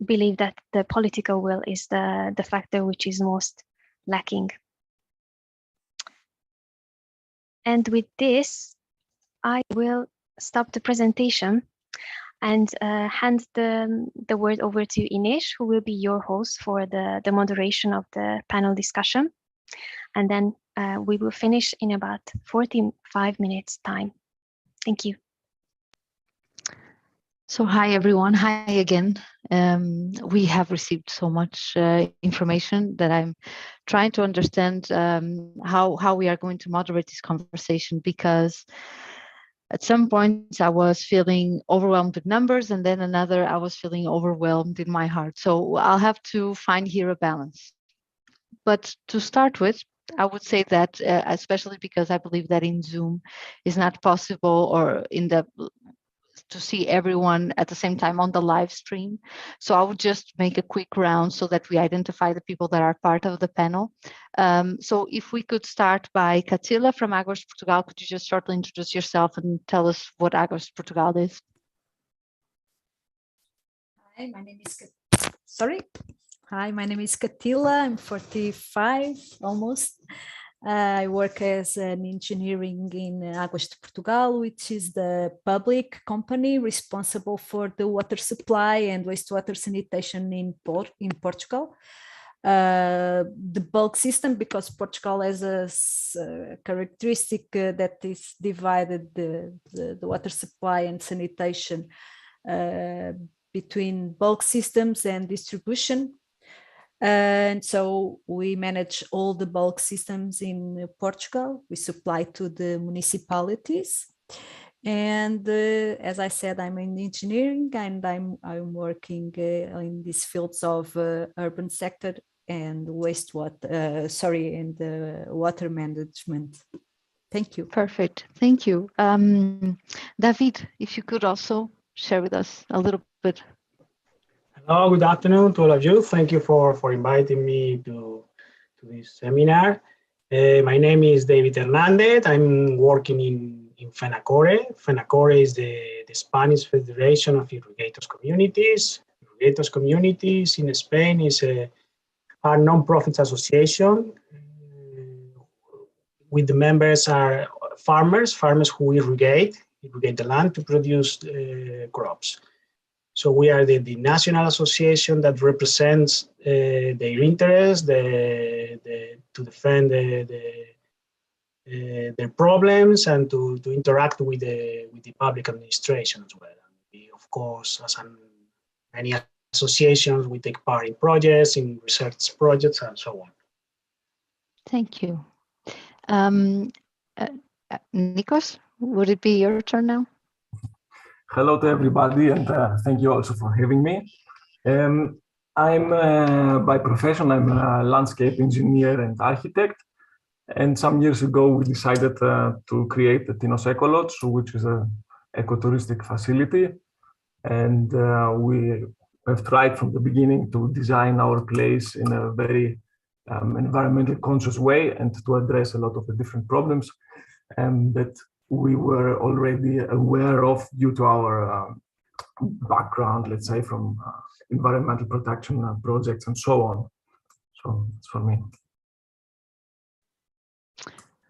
believe that the political will is the factor which is most lacking. And with this, I will stop the presentation and hand the word over to Inês, who will be your host for the moderation of the panel discussion. And then we will finish in about 45 minutes time. Thank you. So hi, everyone. Hi again. We have received so much information that I'm trying to understand how we are going to moderate this conversation, because at some points I was feeling overwhelmed with numbers, and then another I was feeling overwhelmed in my heart. So I'll have to find here a balance. But to start with, I would say that, especially because I believe that in Zoom is not possible, or to see everyone at the same time on the live stream. So I would just make a quick round so that we identify the people that are part of the panel. So if we could start by Catila from Agros Portugal, could you just shortly introduce yourself and tell us what Agros Portugal is? Hi, my name is Hi, my name is Catila. I'm 45 almost. I work as an engineering in Águas de Portugal, which is the public company responsible for the water supply and wastewater sanitation in Portugal. The bulk system, because Portugal has a characteristic that is divided the water supply and sanitation between bulk systems and distribution. And so we manage all the bulk systems in Portugal. We supply to the municipalities. And as I said, I'm in engineering, and I'm working in these fields of urban sector and wastewater, and water management. Thank you. Perfect. Thank you. David, if you could also share with us a little bit. Hello, good afternoon to all of you. Thank you for inviting me to this seminar. My name is David Hernandez. I'm working in FENACORE. FENACORE is the Spanish Federation of Irrigators Communities. Irrigators Communities in Spain is a non-profit association. With the members are farmers who irrigate the land to produce crops. So we are the national association that represents their interests, to defend their problems and to interact with the public administration as well. And we, of course, as many associations, we take part in projects, in research projects, and so on. Thank you. Nikos, would it be your turn now? Hello to everybody, and thank you also for having me. I'm by profession, I'm a landscape engineer and architect. And some years ago, we decided to create the Tinos Ecolodge, which is an ecotouristic facility. And we have tried from the beginning to design our place in a very environmentally conscious way and to address a lot of the different problems that we were already aware of due to our background, let's say, from environmental protection projects and so on. So it's for me.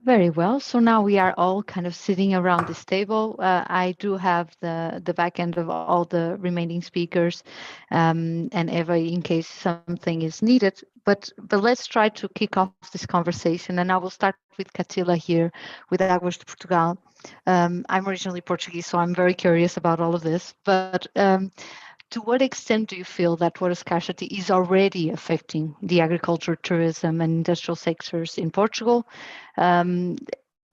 Very well. So now we are all kind of sitting around this table. I do have the back end of all the remaining speakers and Eva in case something is needed. But let's try to kick off this conversation. And I will start with Catila here with Águas de Portugal. I'm originally Portuguese, so I'm very curious about all of this. But to what extent do you feel that water scarcity is already affecting the agriculture, tourism, and industrial sectors in Portugal, and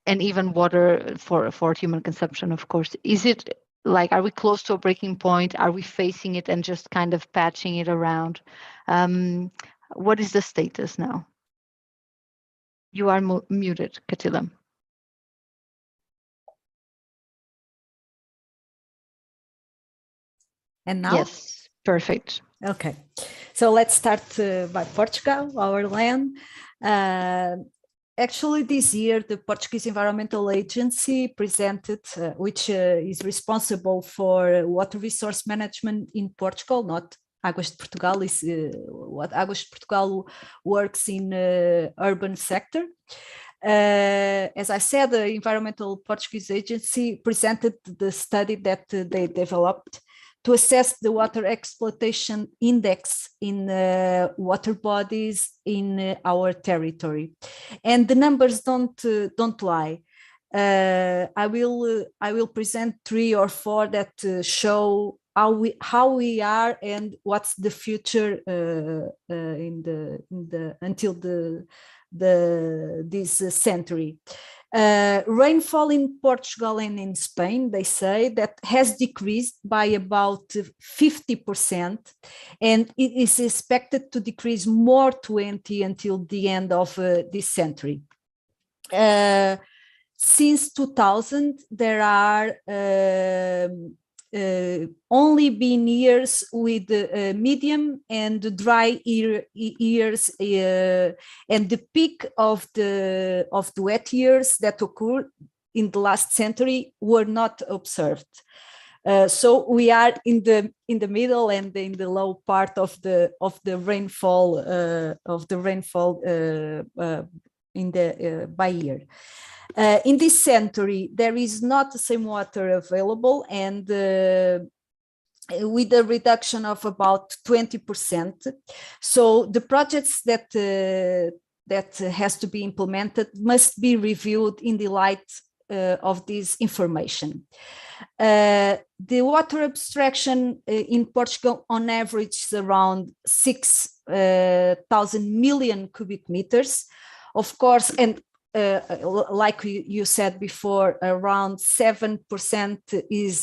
even water for human consumption, of course? Is it like, are we close to a breaking point? Are we facing it and just kind of patching it around? What is the status now? You are muted, Catila. And now? Yes, perfect. Okay, so let's start by Portugal, our land. Actually, this year, the Portuguese Environmental Agency presented, which is responsible for water resource management in Portugal, not Águas de Portugal, is what Águas de Portugal works in urban sector. As I said, the Environmental Portuguese Agency presented the study that they developed to assess the water exploitation index in water bodies in our territory, and the numbers don't lie. I will present 3 or 4 that show how we are and what's the future until this century. Rainfall in Portugal and in Spain, they say that has decreased by about 50%, and it is expected to decrease more 20 until the end of this century. Since 2000, there are only been years with medium and dry years, and the peak of the wet years that occurred in the last century were not observed. So we are in the middle and in the low part of the rainfall in the by year. In this century, there is not the same water available, and with a reduction of about 20%. So the projects that has to be implemented must be reviewed in the light of this information. The water abstraction in Portugal on average is around 6,000 million cubic meters. Of course, and like you said before, around 7% is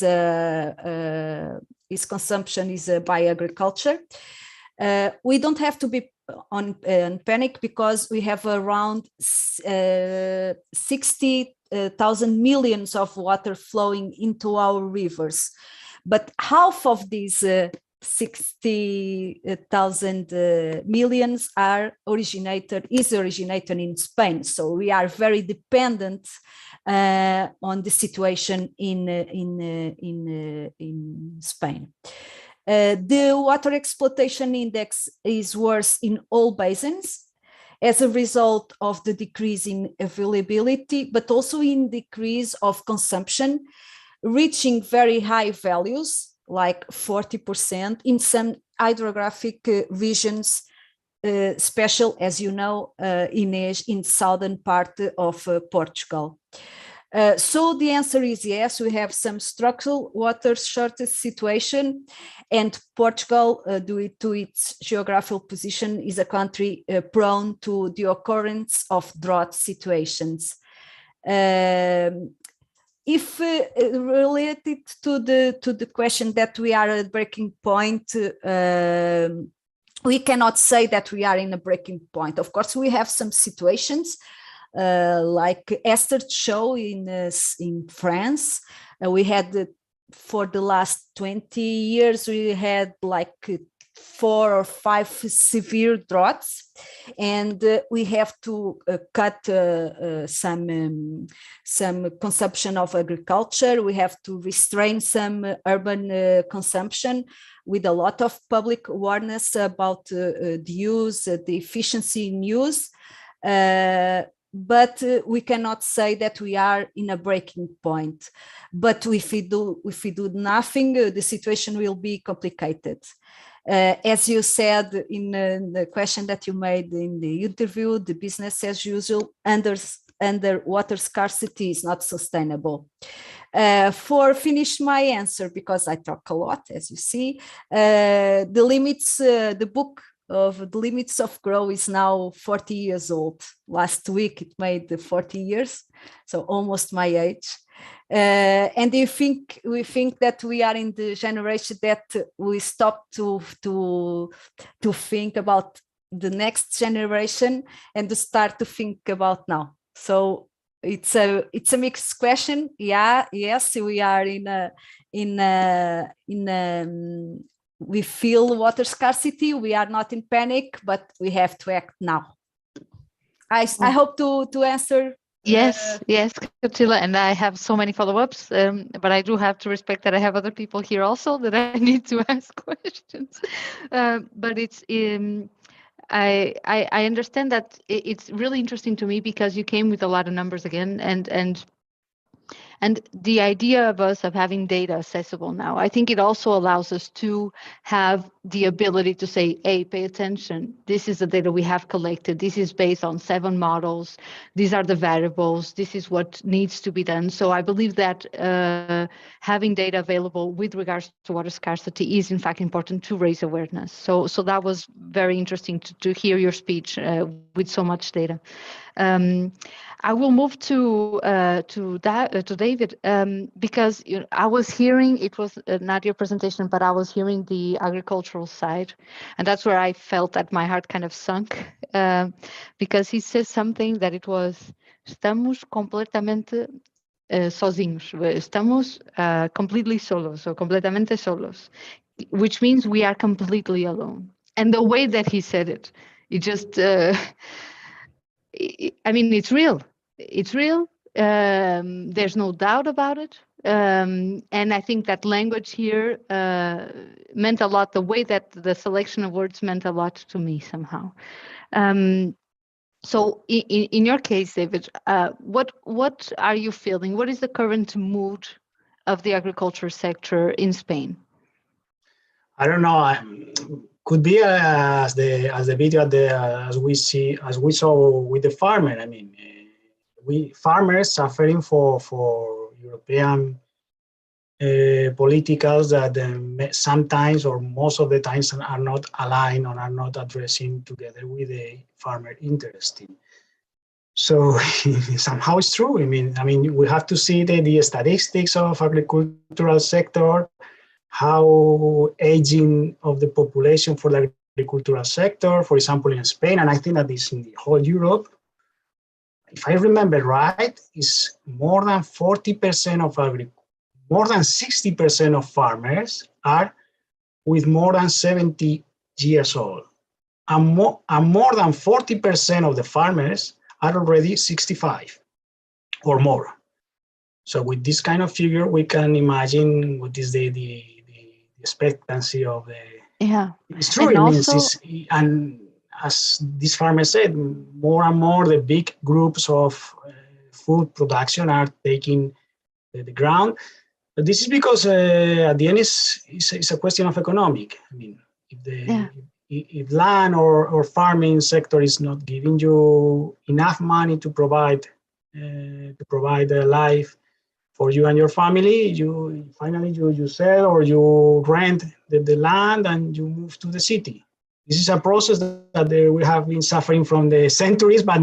consumption is by agriculture. We don't have to be on panic because we have around 60,000 millions of water flowing into our rivers, but half of these 60,000 millions is originated in Spain. So we are very dependent on the situation in Spain. The water exploitation index is worse in all basins as a result of the decrease in availability, but also in decrease of consumption, reaching very high values like 40% in some hydrographic regions, special, as you know, in southern part of Portugal. So the answer is yes, we have some structural water shortage situation, and Portugal, due to its geographical position, is a country prone to the occurrence of drought situations. If related to the question that we are at a breaking point, we cannot say that we are in a breaking point. Of course, we have some situations like Esther show in France. We had for the last 20 years, we had like 4 or 5 severe droughts, and we have to cut some consumption of agriculture. We have to restrain some urban consumption with a lot of public awareness about the use, the efficiency in use. But we cannot say that we are in a breaking point. But if we do nothing, the situation will be complicated. As you said in the question that you made in the interview, the business as usual under water scarcity is not sustainable. For finish my answer, because I talk a lot, as you see, the limits, the book of the limits of growth is now 40 years old. Last week it made 40 years, so almost my age. And we think that we are in the generation that we stop to think about the next generation and to start to think about now. So it's a mixed question. Yeah, yes, we are we feel water scarcity. We are not in panic, but we have to act now. I hope to answer. Yes, Catilla, and I have so many follow-ups, but I do have to respect that I have other people here also that I need to ask questions. But it's I understand that it's really interesting to me because you came with a lot of numbers again, and the idea of us of having data accessible now, I think it also allows us to have the ability to say, hey, pay attention. This is the data we have collected. This is based on 7 models. These are the variables. This is what needs to be done. So I believe that having data available with regards to water scarcity is in fact important to raise awareness. So that was very interesting to hear your speech with so much data. I will move to David because I was hearing, it was not your presentation, but I was hearing the agricultural side, and that's where I felt that my heart kind of sunk because he says something that it was estamos completamente sozinhos, estamos completely solos, or completamente solos, which means we are completely alone. And the way that he said it, it just I mean, it's real. It's real. There's no doubt about it. And I think that language here meant a lot. The way that the selection of words meant a lot to me somehow. So in your case, David, what are you feeling? What is the current mood of the agriculture sector in Spain? I don't know. Could be as the video as we saw with the farmer. I mean, we farmers suffering for European politicals that sometimes or most of the times are not aligned or are not addressing together with the farmer interest. So somehow it's true. I mean, we have to see the statistics of agricultural sector, how aging of the population for the agricultural sector, for example, in Spain, and I think that is in the whole Europe. If I remember right, is more than 40% of more than 60% of farmers are with more than 70 years old. And more than 40% of the farmers are already 65 or more. So with this kind of figure, we can imagine what is the expectancy of the. Yeah. It's true. And it also, means and as this farmer said, more and more the big groups of food production are taking the ground. But this is because at the end it's a question of economic. I mean, if land or farming sector is not giving you enough money to provide a life for you and your family, you finally sell or you rent the land and you move to the city. This is a process that we have been suffering from the centuries, but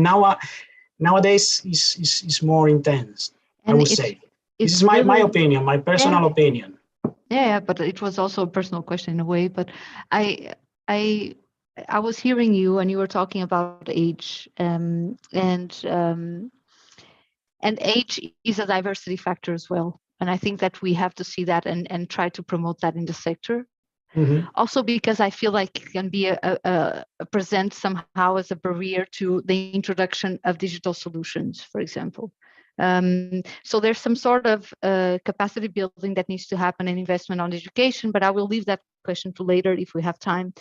nowadays is more intense. I would say. This is my opinion, my personal opinion. Yeah, but it was also a personal question in a way. But I was hearing you, and you were talking about age, and age is a diversity factor as well. And I think that we have to see that and try to promote that in the sector. Mm-hmm. Also, because I feel like it can be a present somehow as a barrier to the introduction of digital solutions, for example. So there's some sort of capacity building that needs to happen and investment on education, but I will leave that question to later if we have time.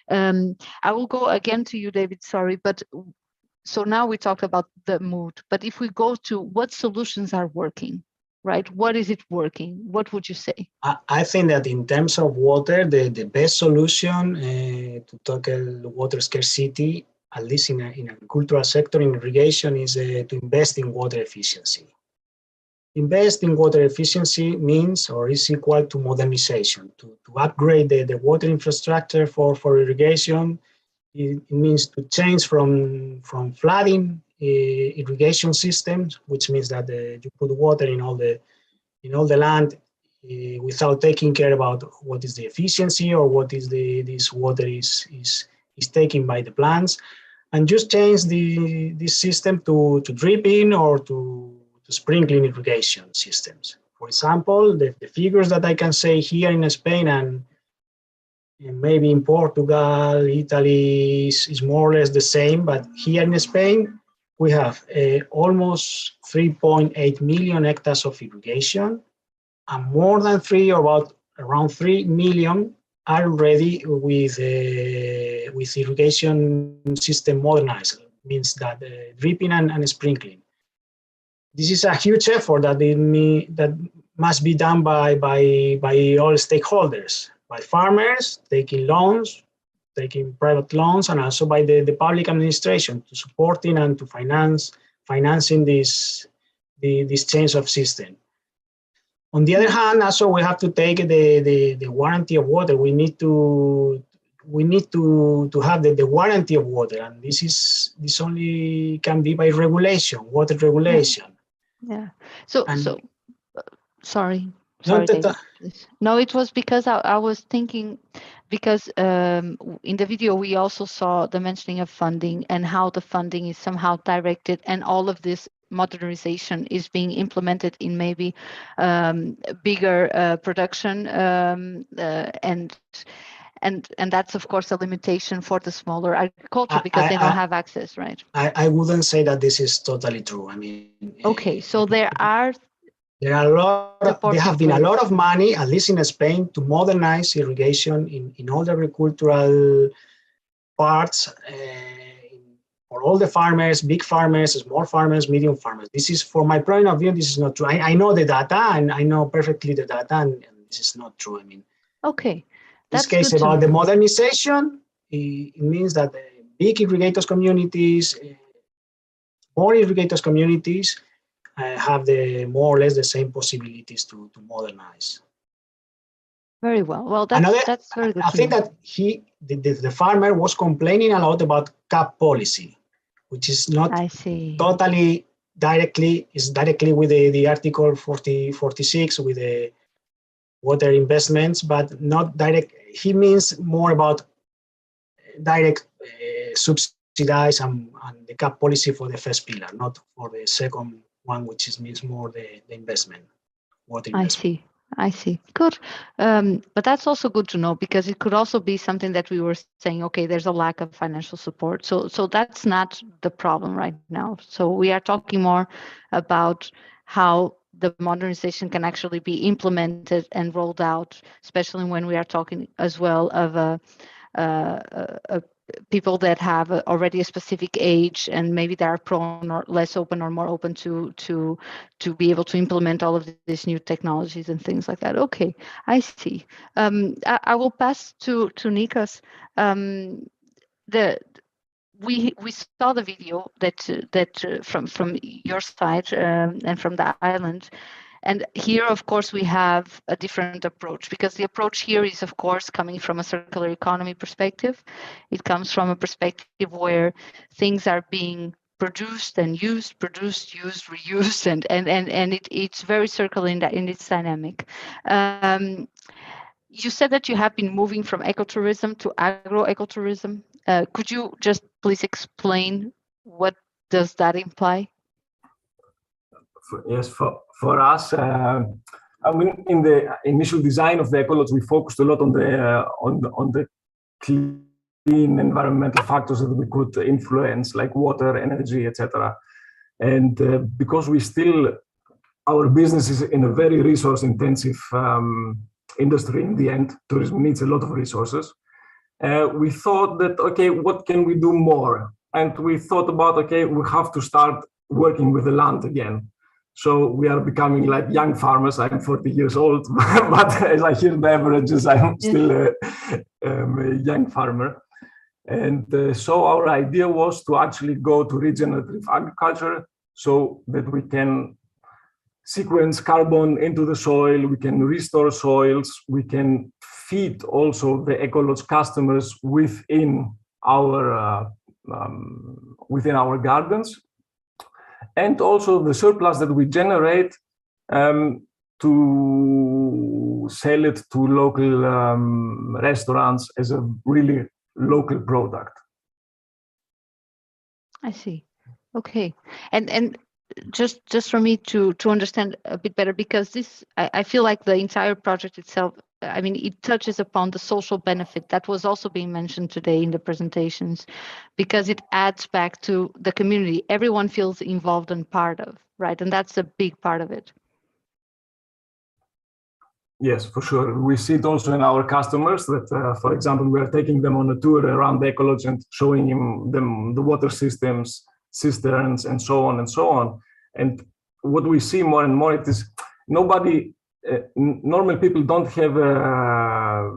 I will go again to you, David, sorry, but so now we talked about the mood, but if we go to what solutions are working, right? What is it working? What would you say? I think that in terms of water, the best solution to tackle water scarcity, at least in agricultural sector, in irrigation, is to invest in water efficiency. Invest in water efficiency means or is equal to modernization, to upgrade the water infrastructure for irrigation. It means to change from flooding irrigation systems, which means that you put water in all the land without taking care about what is the efficiency or what is this water is taken by the plants, and just change this system to dripping or to sprinkling irrigation systems. For example, the figures that I can say here in Spain and maybe in Portugal, Italy is more or less the same, but here in Spain, we have almost 3.8 million hectares of irrigation, and more than around 3 million are already with irrigation system modernized. Means that dripping and sprinkling. This is a huge effort that must be done by all stakeholders, by farmers taking loans, taking private loans, and also by the public administration to supporting and to financing this change of system. On the other hand, also we have to take the warranty of water. We need to have the warranty of water, and this only can be by regulation, water regulation. Yeah. Sorry, David. No, it was because I was thinking, because in the video we also saw the mentioning of funding and how the funding is somehow directed, and all of this modernization is being implemented in maybe bigger production, and that's of course a limitation for the smaller agriculture because they don't have access, right? I wouldn't say that this is totally true. I mean, okay, so there have been a lot of money, at least in Spain, to modernize irrigation in all the agricultural parts, for all the farmers, big farmers, small farmers, medium farmers. This is, for my point of view, this is not true. I know the data, and I know perfectly the data, and this is not true. I mean, okay. This case about the modernization, it means that big irrigators communities, more irrigators communities have more or less the same possibilities to modernize. Very well. Well, that's very good. I think that the farmer was complaining a lot about cap policy. which is not I see. totally directly with the Article 46 with the water investments, but not direct. He means more about direct subsidize and the cap policy for the first pillar, not for the second one, which means more the investment, water investment. I see. Good. But that's also good to know, because it could also be something that we were saying, okay, there's a lack of financial support. So that's not the problem right now. So we are talking more about how the modernization can actually be implemented and rolled out, especially when we are talking as well of people that have already a specific age, and maybe they are prone or less open or more open to be able to implement all of these new technologies and things like that. Okay, I see. I will pass to Nikos. We saw the video that from your side and from the island. And here, of course, we have a different approach, because the approach here is, of course, coming from a circular economy perspective. It comes from a perspective where things are being produced and used, used, reused, and it's very circular in its dynamic. You said that you have been moving from ecotourism to agro-ecotourism. Could you just please explain what does that imply? Yes, for us, I mean, in the initial design of the ecology, we focused a lot on the clean environmental factors that we could influence, like water, energy, etc. And because our business is in a very resource-intensive industry. In the end, tourism needs a lot of resources. We thought that, okay, what can we do more? And we thought about, okay, we have to start working with the land again. So we are becoming like young farmers. I'm 40 years old, but as I hear the averages, I'm still a young farmer. And so our idea was to actually go to regenerative agriculture so that we can sequence carbon into the soil, we can restore soils, we can feed also the ecolodge customers within our gardens. And also the surplus that we generate to sell it to local restaurants as a really local product. I see. Okay. And just for me to understand a bit better, because this, I feel like the entire project itself, I mean, it touches upon the social benefit that was also being mentioned today in the presentations, because it adds back to the community. Everyone feels involved and part of, right? And that's a big part of it. Yes, for sure. We see it also in our customers that, for example, we are taking them on a tour around the ecology and showing them the water systems, cisterns, and so on and so on. And what we see more and more, it is normal people don't have a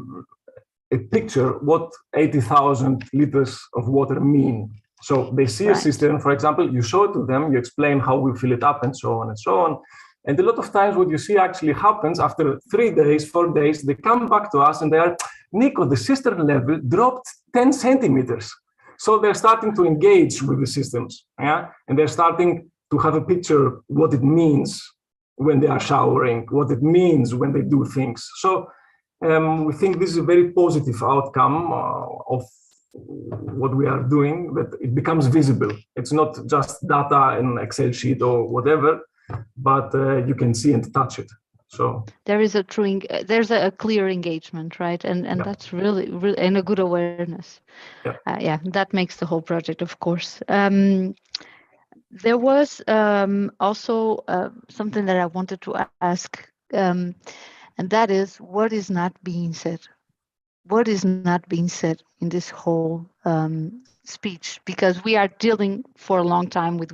picture what 80,000 liters of water mean. So they see a cistern, for example, you show it to them, you explain how we fill it up and so on and so on. And a lot of times what you see actually happens after 3 days, 4 days, they come back to us and they are, Nico, the cistern level dropped 10 centimeters. So they're starting to engage with the systems, yeah? And they're starting to have a picture what it means when they are showering, what it means when they do things. So we think this is a very positive outcome of what we are doing, that it becomes visible. It's not just data in Excel sheet or whatever, but you can see and touch it. So there is there's a clear engagement, right? And yeah, that's really and a good awareness. Yeah, that makes the whole project, of course. There was also something that I wanted to ask, and that is, what is not being said? What is not being said in this whole speech? Because we are dealing for a long time with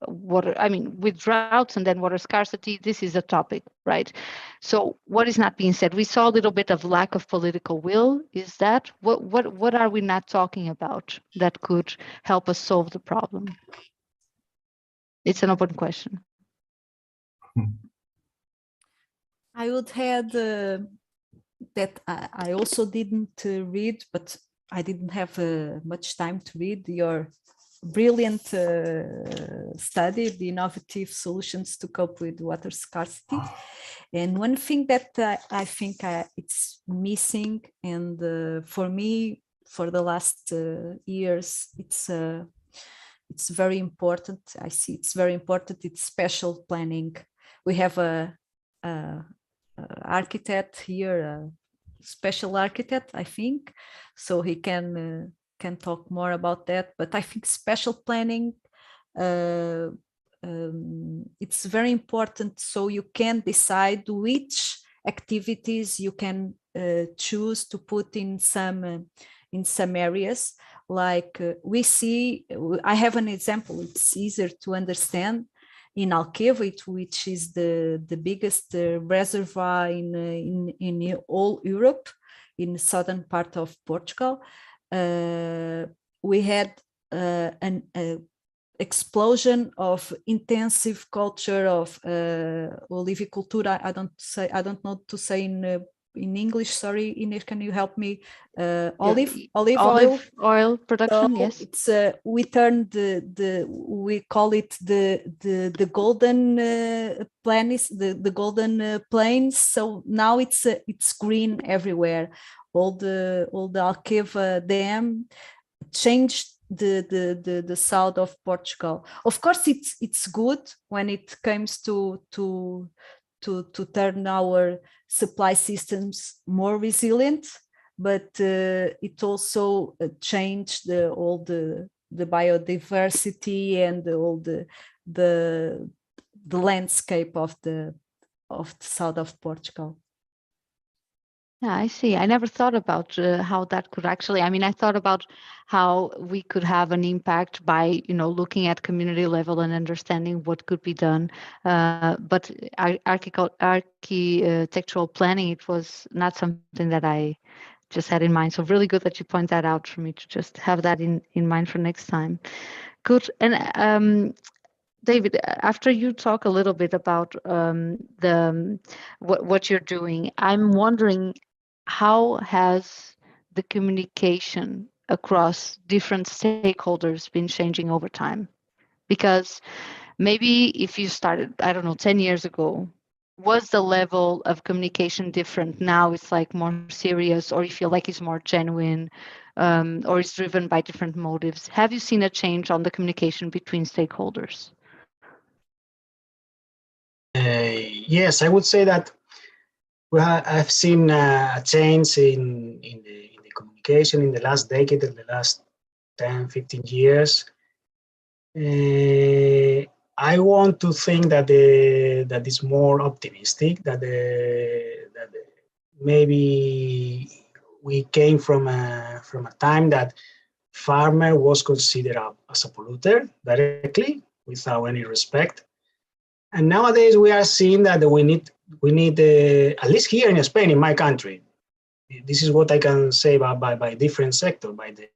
water, I mean, with droughts and then water scarcity. This is a topic, right? So what is not being said? We saw a little bit of lack of political will. Is that what are we not talking about that could help us solve the problem? It's an open question. I would add that I also didn't read, but I didn't have much time to read your brilliant study, the innovative solutions to cope with water scarcity. And one thing that I think it's missing, and for me, for the last years, it's very important. I see it's very important. It's spatial planning. We have a architect here, a special architect, I think, so he can talk more about that. But I think spatial planning, it's very important, so you can decide which activities you can choose to put in some areas. Like we see, I have an example, it's easier to understand. In Alqueva, which is the biggest reservoir in all Europe, in the southern part of Portugal, we had an explosion of intensive culture of olivicultura. I don't know to say in English. Sorry, Inês, can you help me? Olive oil production. So yes, it's we turned we call it the golden plains, the golden plains. So now it's green everywhere. All the Alqueva Dam changed the south of Portugal. Of course, it's good when it comes to turn our supply systems more resilient, but it also changed all the biodiversity and all the landscape of the south of Portugal. Yeah, I see. I never thought about how that could actually, I mean, I thought about how we could have an impact by, looking at community level and understanding what could be done. But architectural planning, it was not something that I just had in mind. So really good that you point that out for me to just have that in mind for next time. Good. And David, after you talk a little bit about what you're doing, I'm wondering, how has the communication across different stakeholders been changing over time? Because maybe if you started, I don't know, 10 years ago, was the level of communication different? Now it's like more serious, or you feel like it's more genuine, or it's driven by different motives. Have you seen a change on the communication between stakeholders? Yes, I would say that I've seen a change in the communication in the last decade, in the last 10, 15 years. I want to think that it's more optimistic, that maybe we came from a time that farmer was considered as a polluter directly, without any respect. And nowadays we are seeing that we need at least here in Spain, in my country, this is what I can say by different sectors, by the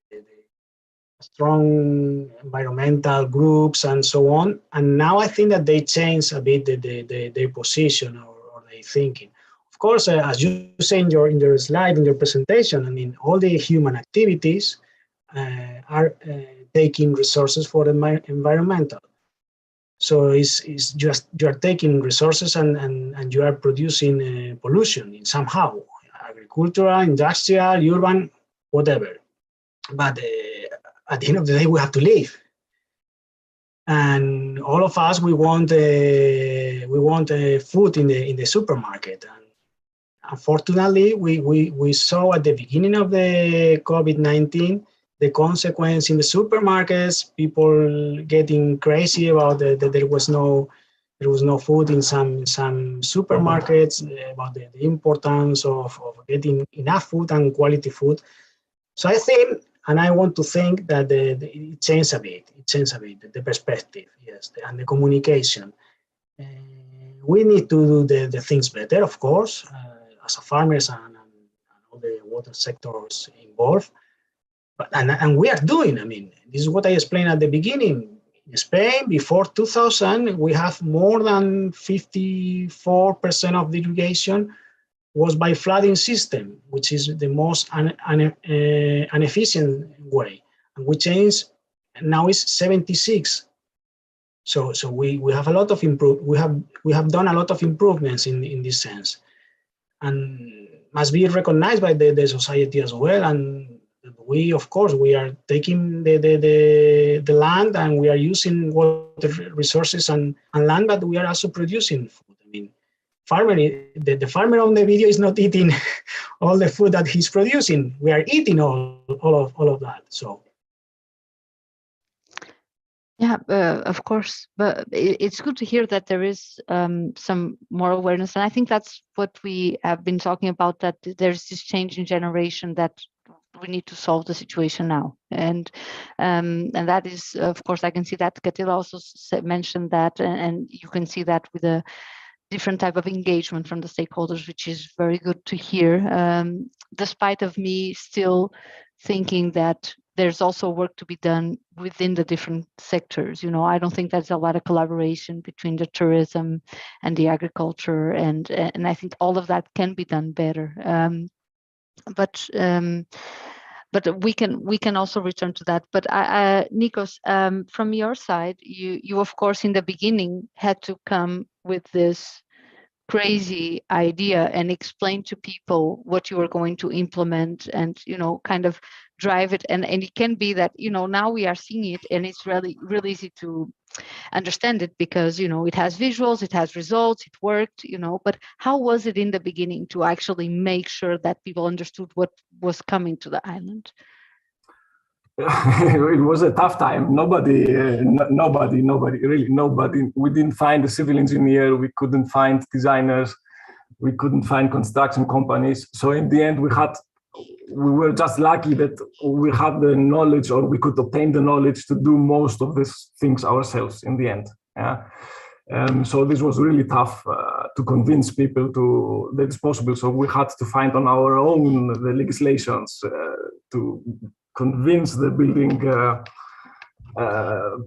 strong environmental groups and so on. And now I think that they change a bit their position or their thinking. Of course, as you say in your slide, in your presentation, I mean, all the human activities are taking resources for the environmental. So it's just you are taking resources and you are producing pollution in somehow, agricultural, industrial, urban, whatever. But at the end of the day, we have to live, and all of us we want food in the supermarket. And unfortunately, we saw at the beginning of the COVID-19 the consequence in the supermarkets, people getting crazy about that there was no food in some supermarkets, about the importance of getting enough food and quality food. So I think, and I want to think that it changed a bit. It changed a bit, the perspective, yes, and the communication. We need to do the things better, of course, as a farmers and all the water sectors involved. And we are doing, I mean, this is what I explained at the beginning. In Spain, before 2000, we have more than 54% of the irrigation was by flooding system, which is the most inefficient way. And we changed now it's 76. So we have a lot of we have done a lot of improvements in this sense, and must be recognized by the society as well. And we, of course, we are taking the land, and we are using water resources and land, but we are also producing food. I mean, the farmer on the video is not eating all the food that he's producing. We are eating all of that. So. Yeah, of course, but it's good to hear that there is some more awareness, and I think that's what we have been talking about, that there's this change in generation, that we need to solve the situation now, and that is, of course, I can see that. Catila also mentioned that, and you can see that with a different type of engagement from the stakeholders, which is very good to hear, despite of me still thinking that there's also work to be done within the different sectors. You know, I don't think there's a lot of collaboration between the tourism and the agriculture, and I think all of that can be done better. But we can also return to that. But Nikos, from your side, you of course in the beginning had to come with this crazy idea and explain to people what you are going to implement, and kind of drive it, and it can be that now we are seeing it, and it's really easy to understand it, because it has visuals, it has results, it worked, but how was it in the beginning to actually make sure that people understood what was coming to the island? It was a tough time. Nobody. We didn't find a civil engineer. We couldn't find designers. We couldn't find construction companies. So in the end, we were just lucky that we had the knowledge, or we could obtain the knowledge to do most of these things ourselves in the end. Yeah. So this was really tough to convince people that it's possible. So we had to find on our own the legislations to convince the building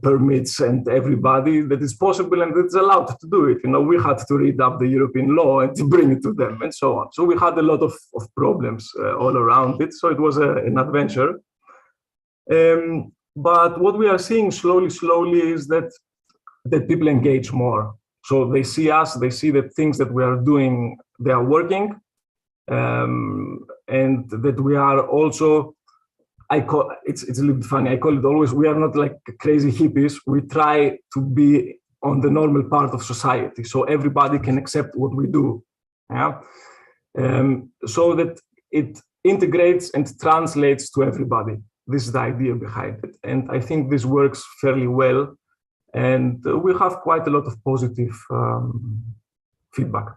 permits and everybody that it's possible and it's allowed to do it. We had to read up the European law and to bring it to them and so on. So we had a lot of problems all around it. So it was an adventure. But what we are seeing slowly is that people engage more. So they see us, they see the things that we are doing, they are working, and that we are also, it's a little bit funny, I call it always, we are not like crazy hippies. We try to be on the normal part of society, so everybody can accept what we do. Yeah, so that it integrates and translates to everybody. This is the idea behind it, and I think this works fairly well, and we have quite a lot of positive feedback.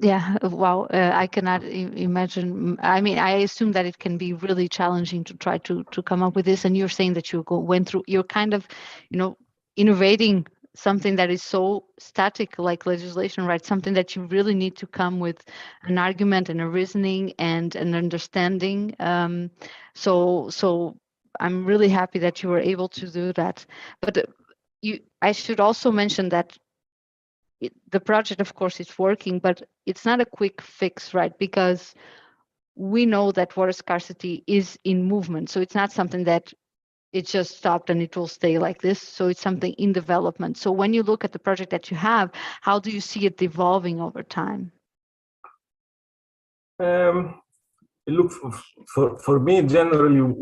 Yeah, wow, I cannot imagine. I mean, I assume that it can be really challenging to try to come up with this. And you're saying that you're kind of, innovating something that is so static, like legislation, right? Something that you really need to come with an argument and a reasoning and an understanding. So I'm really happy that you were able to do that. But I should also mention that the project, of course, is working, but it's not a quick fix, right? Because we know that water scarcity is in movement. So it's not something that it just stopped and it will stay like this. So it's something in development. So when you look at the project that you have, how do you see it evolving over time? Look, for me, generally,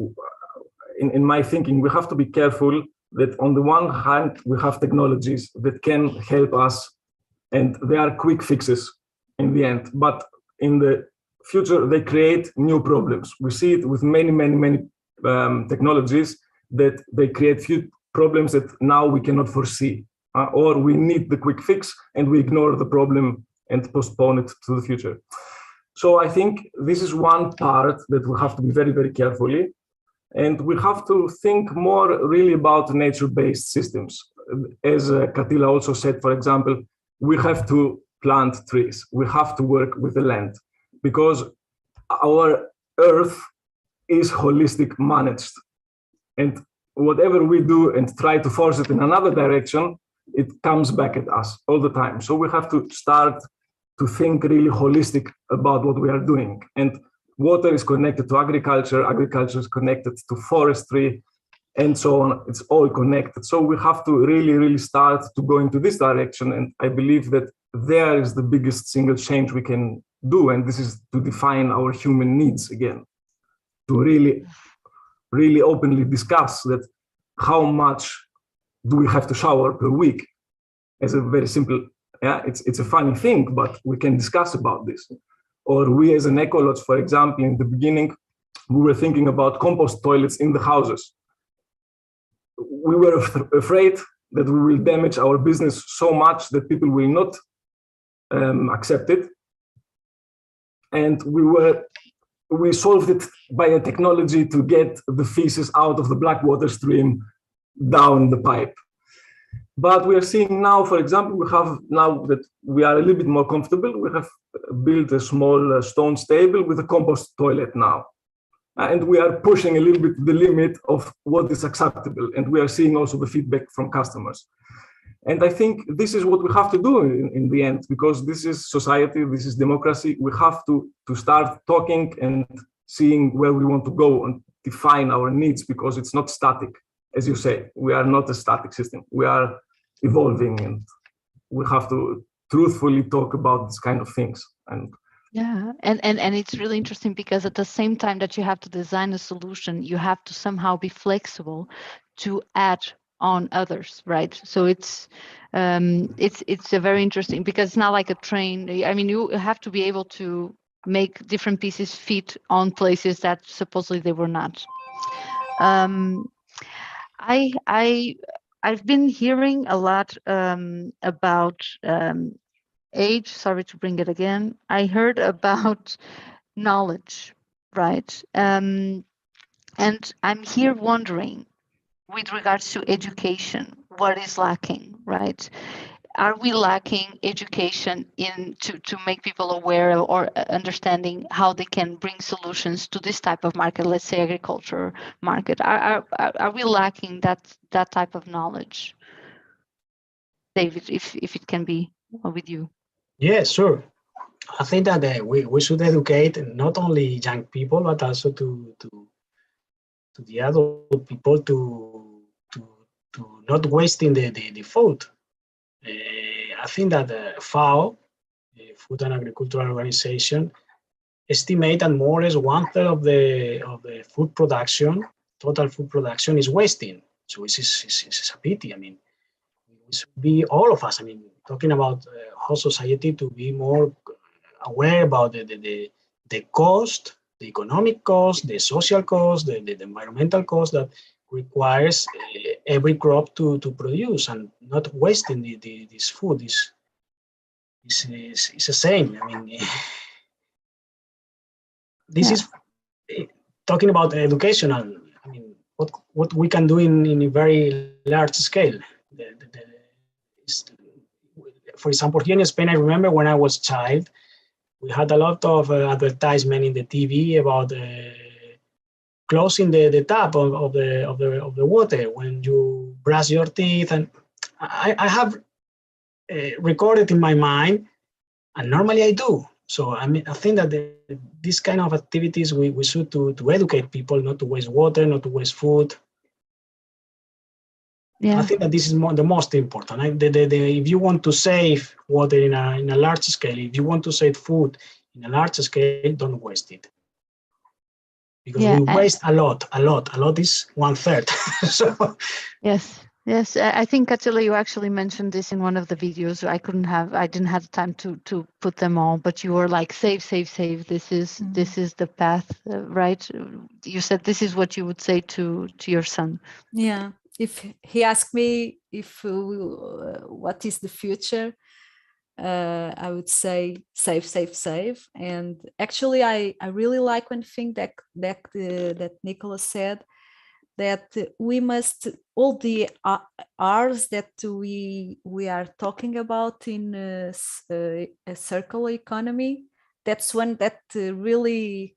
in my thinking, we have to be careful that on the one hand, we have technologies that can help us, and they are quick fixes in the end. But in the future, they create new problems. We see it with many technologies that they create few problems that now we cannot foresee, or we need the quick fix and we ignore the problem and postpone it to the future. So I think this is one part that we have to be very carefully. And we have to think more really about nature-based systems. As Catila also said, for example, we have to plant trees. We have to work with the land, because our earth is holistic managed. And whatever we do and try to force it in another direction, it comes back at us all the time. So we have to start to think really holistic about what we are doing. And water is connected to agriculture, agriculture is connected to forestry, and so on. It's all connected. So we have to really start to go into this direction. And I believe that there is the biggest single change we can do. And this is to define our human needs again, to really openly discuss that how much do we have to shower per week, as a very simple, yeah, it's a funny thing, but we can discuss about this. Or we as an ecolodge, for example, in the beginning, we were thinking about compost toilets in the houses. We were afraid that we will damage our business so much that people will not accept it. And we solved it by a technology to get the feces out of the black water stream down the pipe. But we are seeing now, for example, now that we are a little bit more comfortable, we have built a small stone stable with a compost toilet now. And we are pushing a little bit the limit of what is acceptable. And we are seeing also the feedback from customers. And I think this is what we have to do in the end, because this is society, this is democracy. We have to start talking and seeing where we want to go and define our needs, because it's not static. As you say, we are not a static system. We are evolving, and we have to truthfully talk about this kind of things. And yeah, and it's really interesting, because at the same time that you have to design a solution, you have to somehow be flexible to add on others, right? So it's a very interesting, because it's not like a train. I mean, you have to be able to make different pieces fit on places that supposedly they were not. I've been hearing a lot about age. Sorry to bring it again. I heard about knowledge, right? And I'm here wondering, with regards to education, what is lacking, right? Are we lacking education to make people aware or understanding how they can bring solutions to this type of market, let's say agriculture market? Are we lacking that type of knowledge? David, if it can be with you. Yeah, sure. I think that we should educate not only young people, but also to the adult people to not wasting the food. I think that FAO, Food and Agricultural Organization, estimate that more or less 1/3 of the food production, total food production, is wasting. So it's a pity. I mean, it should be all of us. I mean, talking about whole society to be more aware about the cost, the economic cost, the social cost, the environmental cost that requires every crop to produce, and not wasting this food is the same. I mean, this is talking about educational. I mean, what we can do in a very large scale. For example, here in Spain, I remember when I was a child, we had a lot of advertisement in the TV about closing the tap of the water when you brush your teeth, and I have recorded in my mind, and normally I do. So I mean, I think that this kind of activities we should to educate people not to waste water, not to waste food. Yeah. I think that this is the most important. If you want to save water in a large scale, if you want to save food in a large scale, don't waste it. Because we waste a lot. A lot is 1/3. So Yes. I think, Attila, you actually mentioned this in one of the videos. I didn't have time to put them all, but you were like, save. This is the path, right? You said this is what you would say to your son. Yeah. If he asked me what is the future, I would say save. And actually, I really like one thing that Nicholas said, that we must, all the R's that we are talking about in a circular economy, that's one that really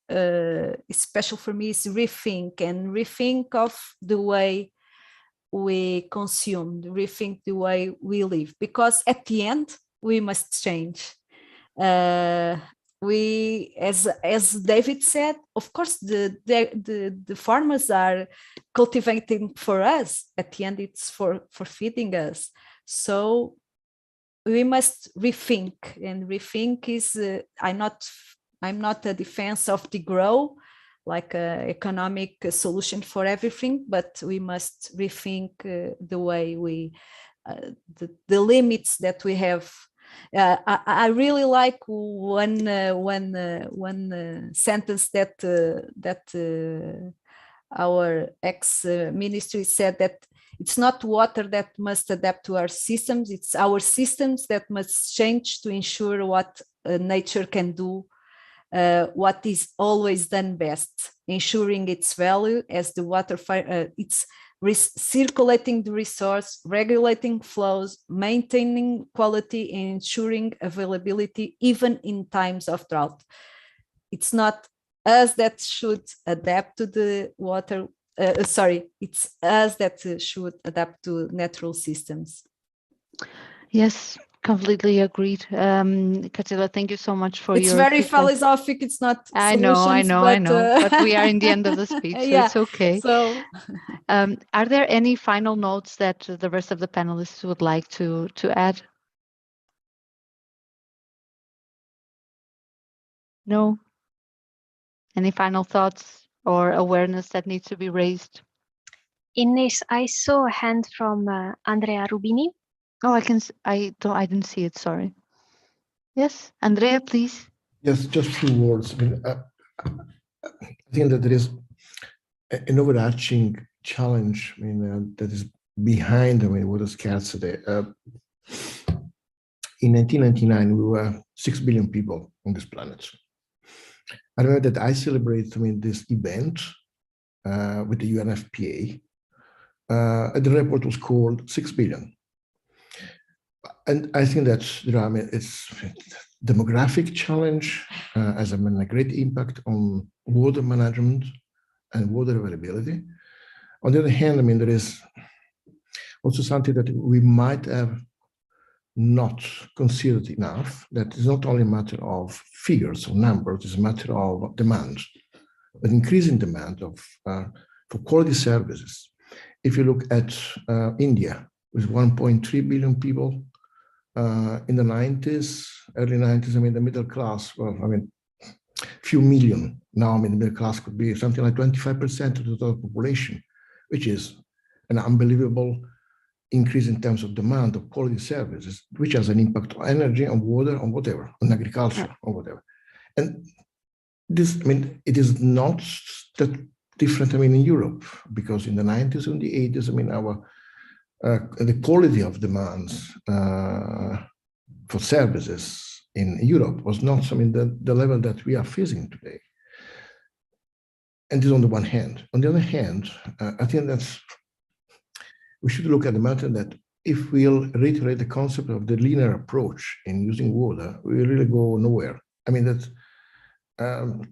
is special for me, is rethink of the way we consume, rethink the way we live, because at the end we must change. we, as David said, of course, the farmers are cultivating for us. At the end, it's for feeding us. So we must rethink, and rethink is I'm not a defense of the grow, like an economic solution for everything, but we must rethink the way we the limits that we have. I really like one sentence that our ex-ministry said, that it's not water that must adapt to our systems, it's our systems that must change to ensure what nature can do, what is always done best, ensuring its value as the water it's circulating the resource, regulating flows, maintaining quality, and ensuring availability even in times of drought. It's not us that should adapt to the water, it's us that should adapt to natural systems. Yes, completely agreed. Catilla, thank you so much for your feedback. It's very philosophic, it's not I know, but we are in the end of the speech, so yeah, it's okay. So, are there any final notes that the rest of the panelists would like to add? No? Any final thoughts or awareness that needs to be raised? Ines, I saw a hand from Andrea Rubini. Oh, I didn't see it, sorry. Yes, Andrea, please. Yes, just a few words. I mean, I think that there is an overarching challenge, that is behind, water scarcity. In 1999, we were 6 billion people on this planet. I remember that I celebrated, this event with the UNFPA. The report was called 6 billion. And I think that it's demographic challenge has a great impact on water management and water availability. On the other hand, there is also something that we might have not considered enough, that is not only a matter of figures or numbers, it's a matter of demand, an increasing demand for quality services. If you look at India, with 1.3 billion people, in the 90s, early 90s, the middle class, few million. Now, the middle class could be something like 25% of the total population, which is an unbelievable increase in terms of demand of quality services, which has an impact on energy, on water, on whatever, on agriculture, on whatever. And this, it is not that different, in Europe, because in the 90s and the 80s, the quality of demands for services in Europe was not the level that we are facing today. And this on the one hand. On the other hand, I think that we should look at the matter that if we'll reiterate the concept of the linear approach in using water, we will really go nowhere.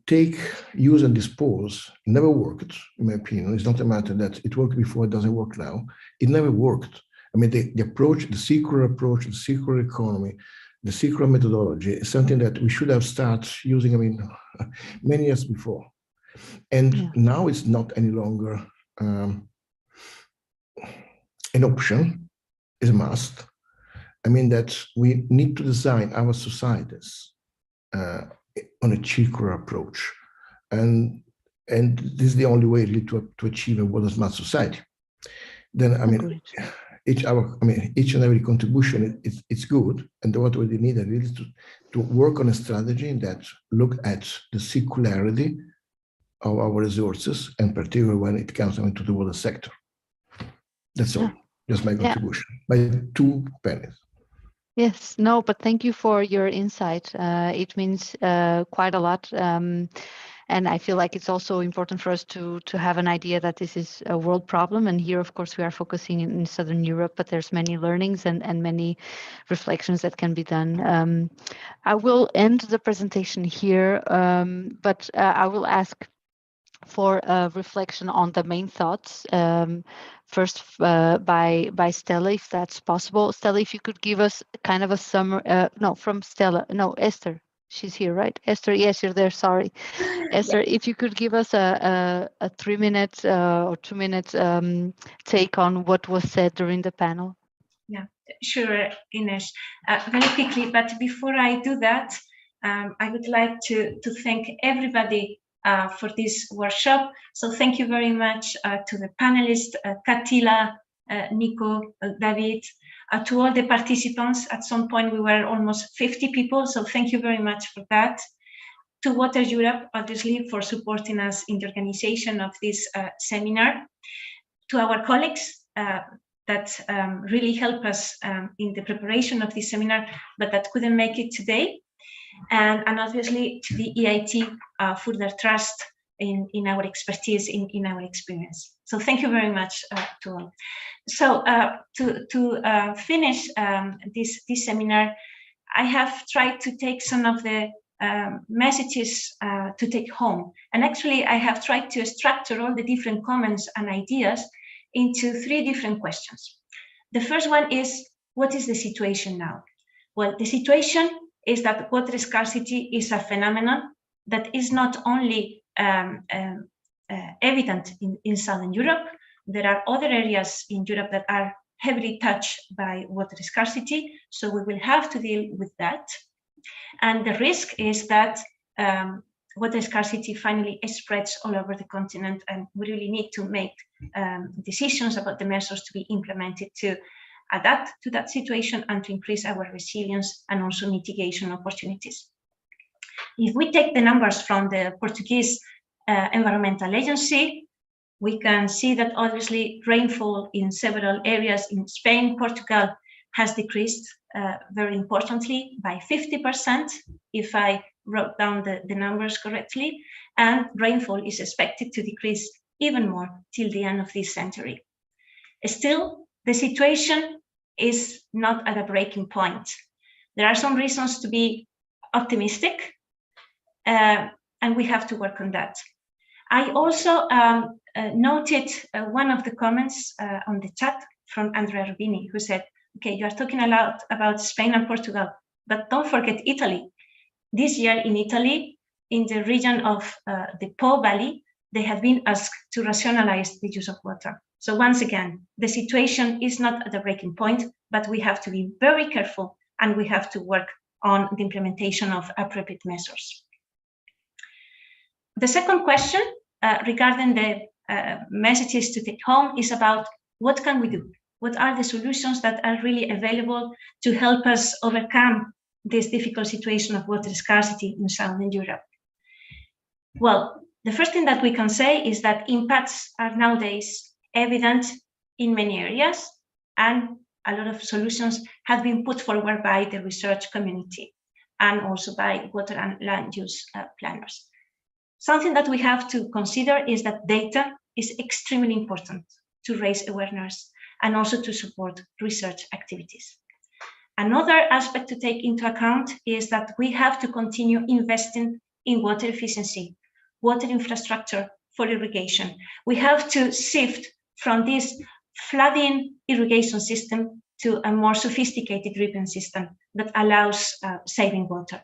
Take, use, and dispose never worked, in my opinion. It's not a matter that it worked before, it doesn't work now. It never worked. The approach, the circular approach, the circular economy, the circular methodology is something that we should have started using, many years before. And now it's not any longer an option, is a must. That we need to design our societies on a circular approach. And this is the only way really to achieve a water smart society. Then, each and every contribution it's good. And what we need is to work on a strategy that look at the circularity of our resources, and particularly when it comes to the water sector. That's all. Just my contribution. My 2 pennies. Yes, no, but thank you for your insight. It means quite a lot. And I feel like it's also important for us to have an idea that this is a world problem. And here, of course, we are focusing in Southern Europe, but there's many learnings and many reflections that can be done. I will end the presentation here, but I will ask for a reflection on the main thoughts. First, by Stella, if that's possible. Stella, if you could give us kind of a summary. No, from Stella. No, Esther. She's here, right? Esther, yes, you're there, sorry. Esther, if you could give us a 3 minutes or 2 minutes take on what was said during the panel. Yeah, sure, Ines. Very quickly, but before I do that, I would like to thank everybody for this workshop. So thank you very much to the panelists, Katila, Nico, David, to all the participants. At some point we were almost 50 people, so thank you very much for that. To Water Europe, obviously, for supporting us in the organization of this seminar. To our colleagues that really helped us in the preparation of this seminar, but that couldn't make it today. And obviously to the EIT for their trust in our expertise, in our experience. So thank you very much to all. So to finish this seminar, I have tried to take some of the messages to take home. And actually I have tried to structure all the different comments and ideas into 3 different questions. The first one is, what is the situation now? Well, the situation is that water scarcity is a phenomenon that is not only evident in Southern Europe. There are other areas in Europe that are heavily touched by water scarcity, so we will have to deal with that. And the risk is that water scarcity finally spreads all over the continent, and we really need to make decisions about the measures to be implemented to adapt to that situation and to increase our resilience and also mitigation opportunities. If we take the numbers from the Portuguese Environmental Agency, we can see that obviously rainfall in several areas in Spain, Portugal has decreased very importantly by 50%, if I wrote down the numbers correctly, and rainfall is expected to decrease even more till the end of this century. Still, the situation is not at a breaking point. There are some reasons to be optimistic, and we have to work on that. I also noted one of the comments on the chat from Andrea Rubini, who said, okay, you are talking a lot about Spain and Portugal, but don't forget Italy. This year in Italy, in the region of the Po Valley, they have been asked to rationalize the use of water. So once again, the situation is not at a breaking point, but we have to be very careful and we have to work on the implementation of appropriate measures. The second question regarding the messages to take home is about what can we do? What are the solutions that are really available to help us overcome this difficult situation of water scarcity in Southern Europe? Well, the first thing that we can say is that impacts are nowadays evident in many areas, and a lot of solutions have been put forward by the research community and also by water and land use planners. Something that we have to consider is that data is extremely important to raise awareness and also to support research activities. Another aspect to take into account is that we have to continue investing in water efficiency, water infrastructure for irrigation. We have to shift from this flooding irrigation system to a more sophisticated dripping system that allows saving water.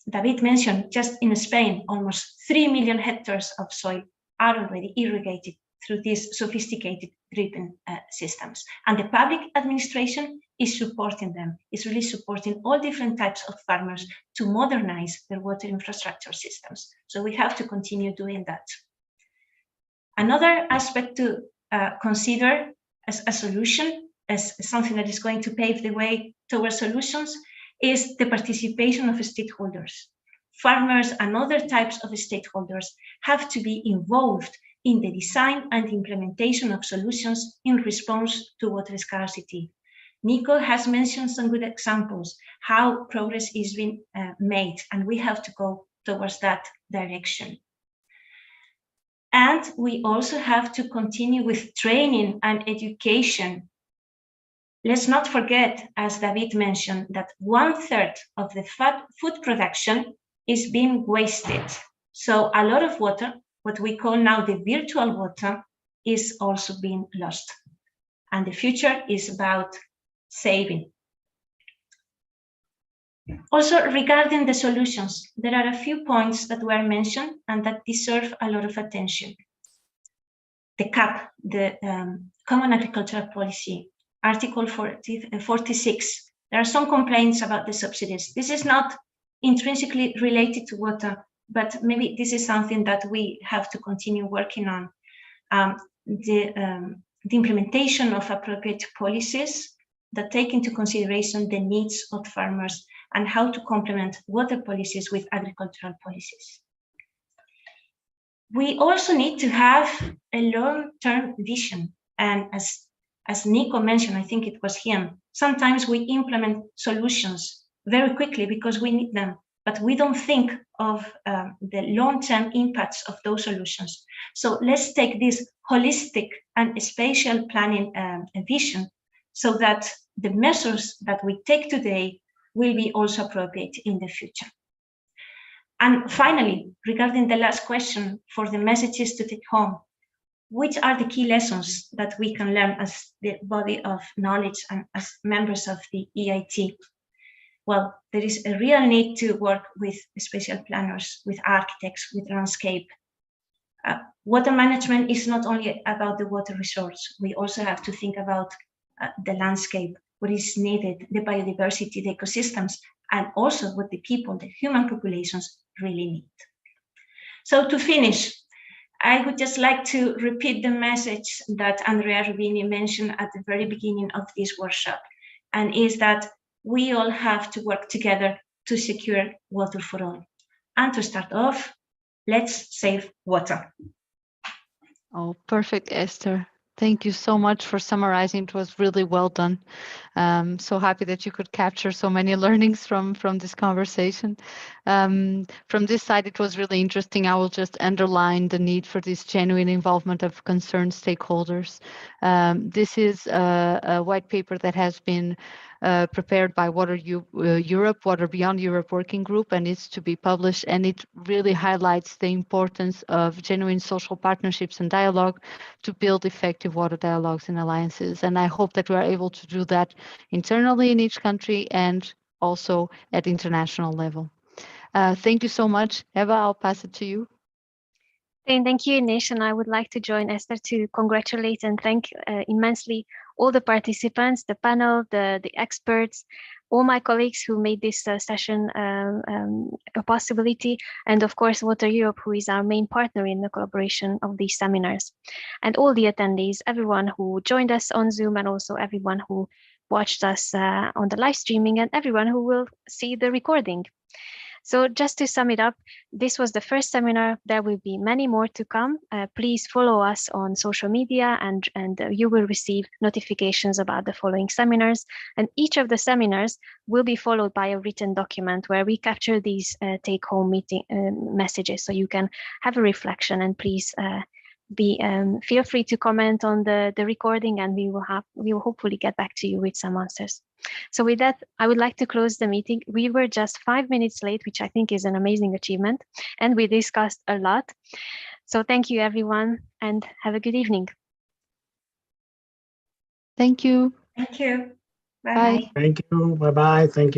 David mentioned just in Spain, almost 3 million hectares of soil are already irrigated through these sophisticated dripping systems. And the public administration is supporting them, is really supporting all different types of farmers to modernize their water infrastructure systems. So we have to continue doing that. Another aspect to consider as a solution, as something that is going to pave the way towards solutions, is the participation of stakeholders. Farmers and other types of stakeholders have to be involved in the design and implementation of solutions in response to water scarcity. Nico has mentioned some good examples, how progress is being made, and we have to go towards that direction. And we also have to continue with training and education. Let's not forget, as David mentioned, that 1/3 of the food production is being wasted. So a lot of water, what we call now the virtual water, is also being lost. And the future is about saving. Also, regarding the solutions, there are a few points that were mentioned and that deserve a lot of attention. The CAP, the Common Agricultural Policy, Article 46. There are some complaints about the subsidies. This is not intrinsically related to water, but maybe this is something that we have to continue working on. The implementation of appropriate policies that take into consideration the needs of farmers and how to complement water policies with agricultural policies. We also need to have a long-term vision. And as Nico mentioned, I think it was him, sometimes we implement solutions very quickly because we need them, but we don't think of the long-term impacts of those solutions. So let's take this holistic and spatial planning vision so that the measures that we take today will be also appropriate in the future. And finally, regarding the last question for the messages to take home, which are the key lessons that we can learn as the body of knowledge and as members of the EIT? Well, there is a real need to work with spatial planners, with architects, with landscape. Water management is not only about the water resource. We also have to think about the landscape, what is needed, the biodiversity, the ecosystems, and also what the people, the human populations really need. So to finish, I would just like to repeat the message that Andrea Rubini mentioned at the very beginning of this workshop, and is that we all have to work together to secure water for all. And to start off, let's save water. Oh, perfect, Esther. Thank you so much for summarizing. It was really well done. So happy that you could capture so many learnings from this conversation. From this side, it was really interesting. I will just underline the need for this genuine involvement of concerned stakeholders. This is a white paper that has been prepared by Water Europe, Water Beyond Europe Working Group, and it's to be published. And it really highlights the importance of genuine social partnerships and dialogue to build effective water dialogues and alliances. And I hope that we are able to do that internally in each country and also at international level. Thank you so much. Eva, I'll pass it to you. Thank you, Inish, and I would like to join Esther to congratulate and thank immensely all the participants, the panel, the experts, all my colleagues who made this session a possibility, and of course Water Europe, who is our main partner in the collaboration of these seminars, and all the attendees, everyone who joined us on Zoom, and also everyone who watched us on the live streaming, and everyone who will see the recording. So just to sum it up, this was the first seminar. There will be many more to come. Please follow us on social media and you will receive notifications about the following seminars. And each of the seminars will be followed by a written document where we capture these take-home meeting messages. So you can have a reflection, and please feel free to comment on the recording, and we will hopefully get back to you with some answers. So with that, I would like to close the meeting. We were just 5 minutes late, which I think is an amazing achievement, and we discussed a lot. So thank you, everyone, and have a good evening. Thank you. Thank you. Bye. Bye. Thank you. Bye-bye. Thank you.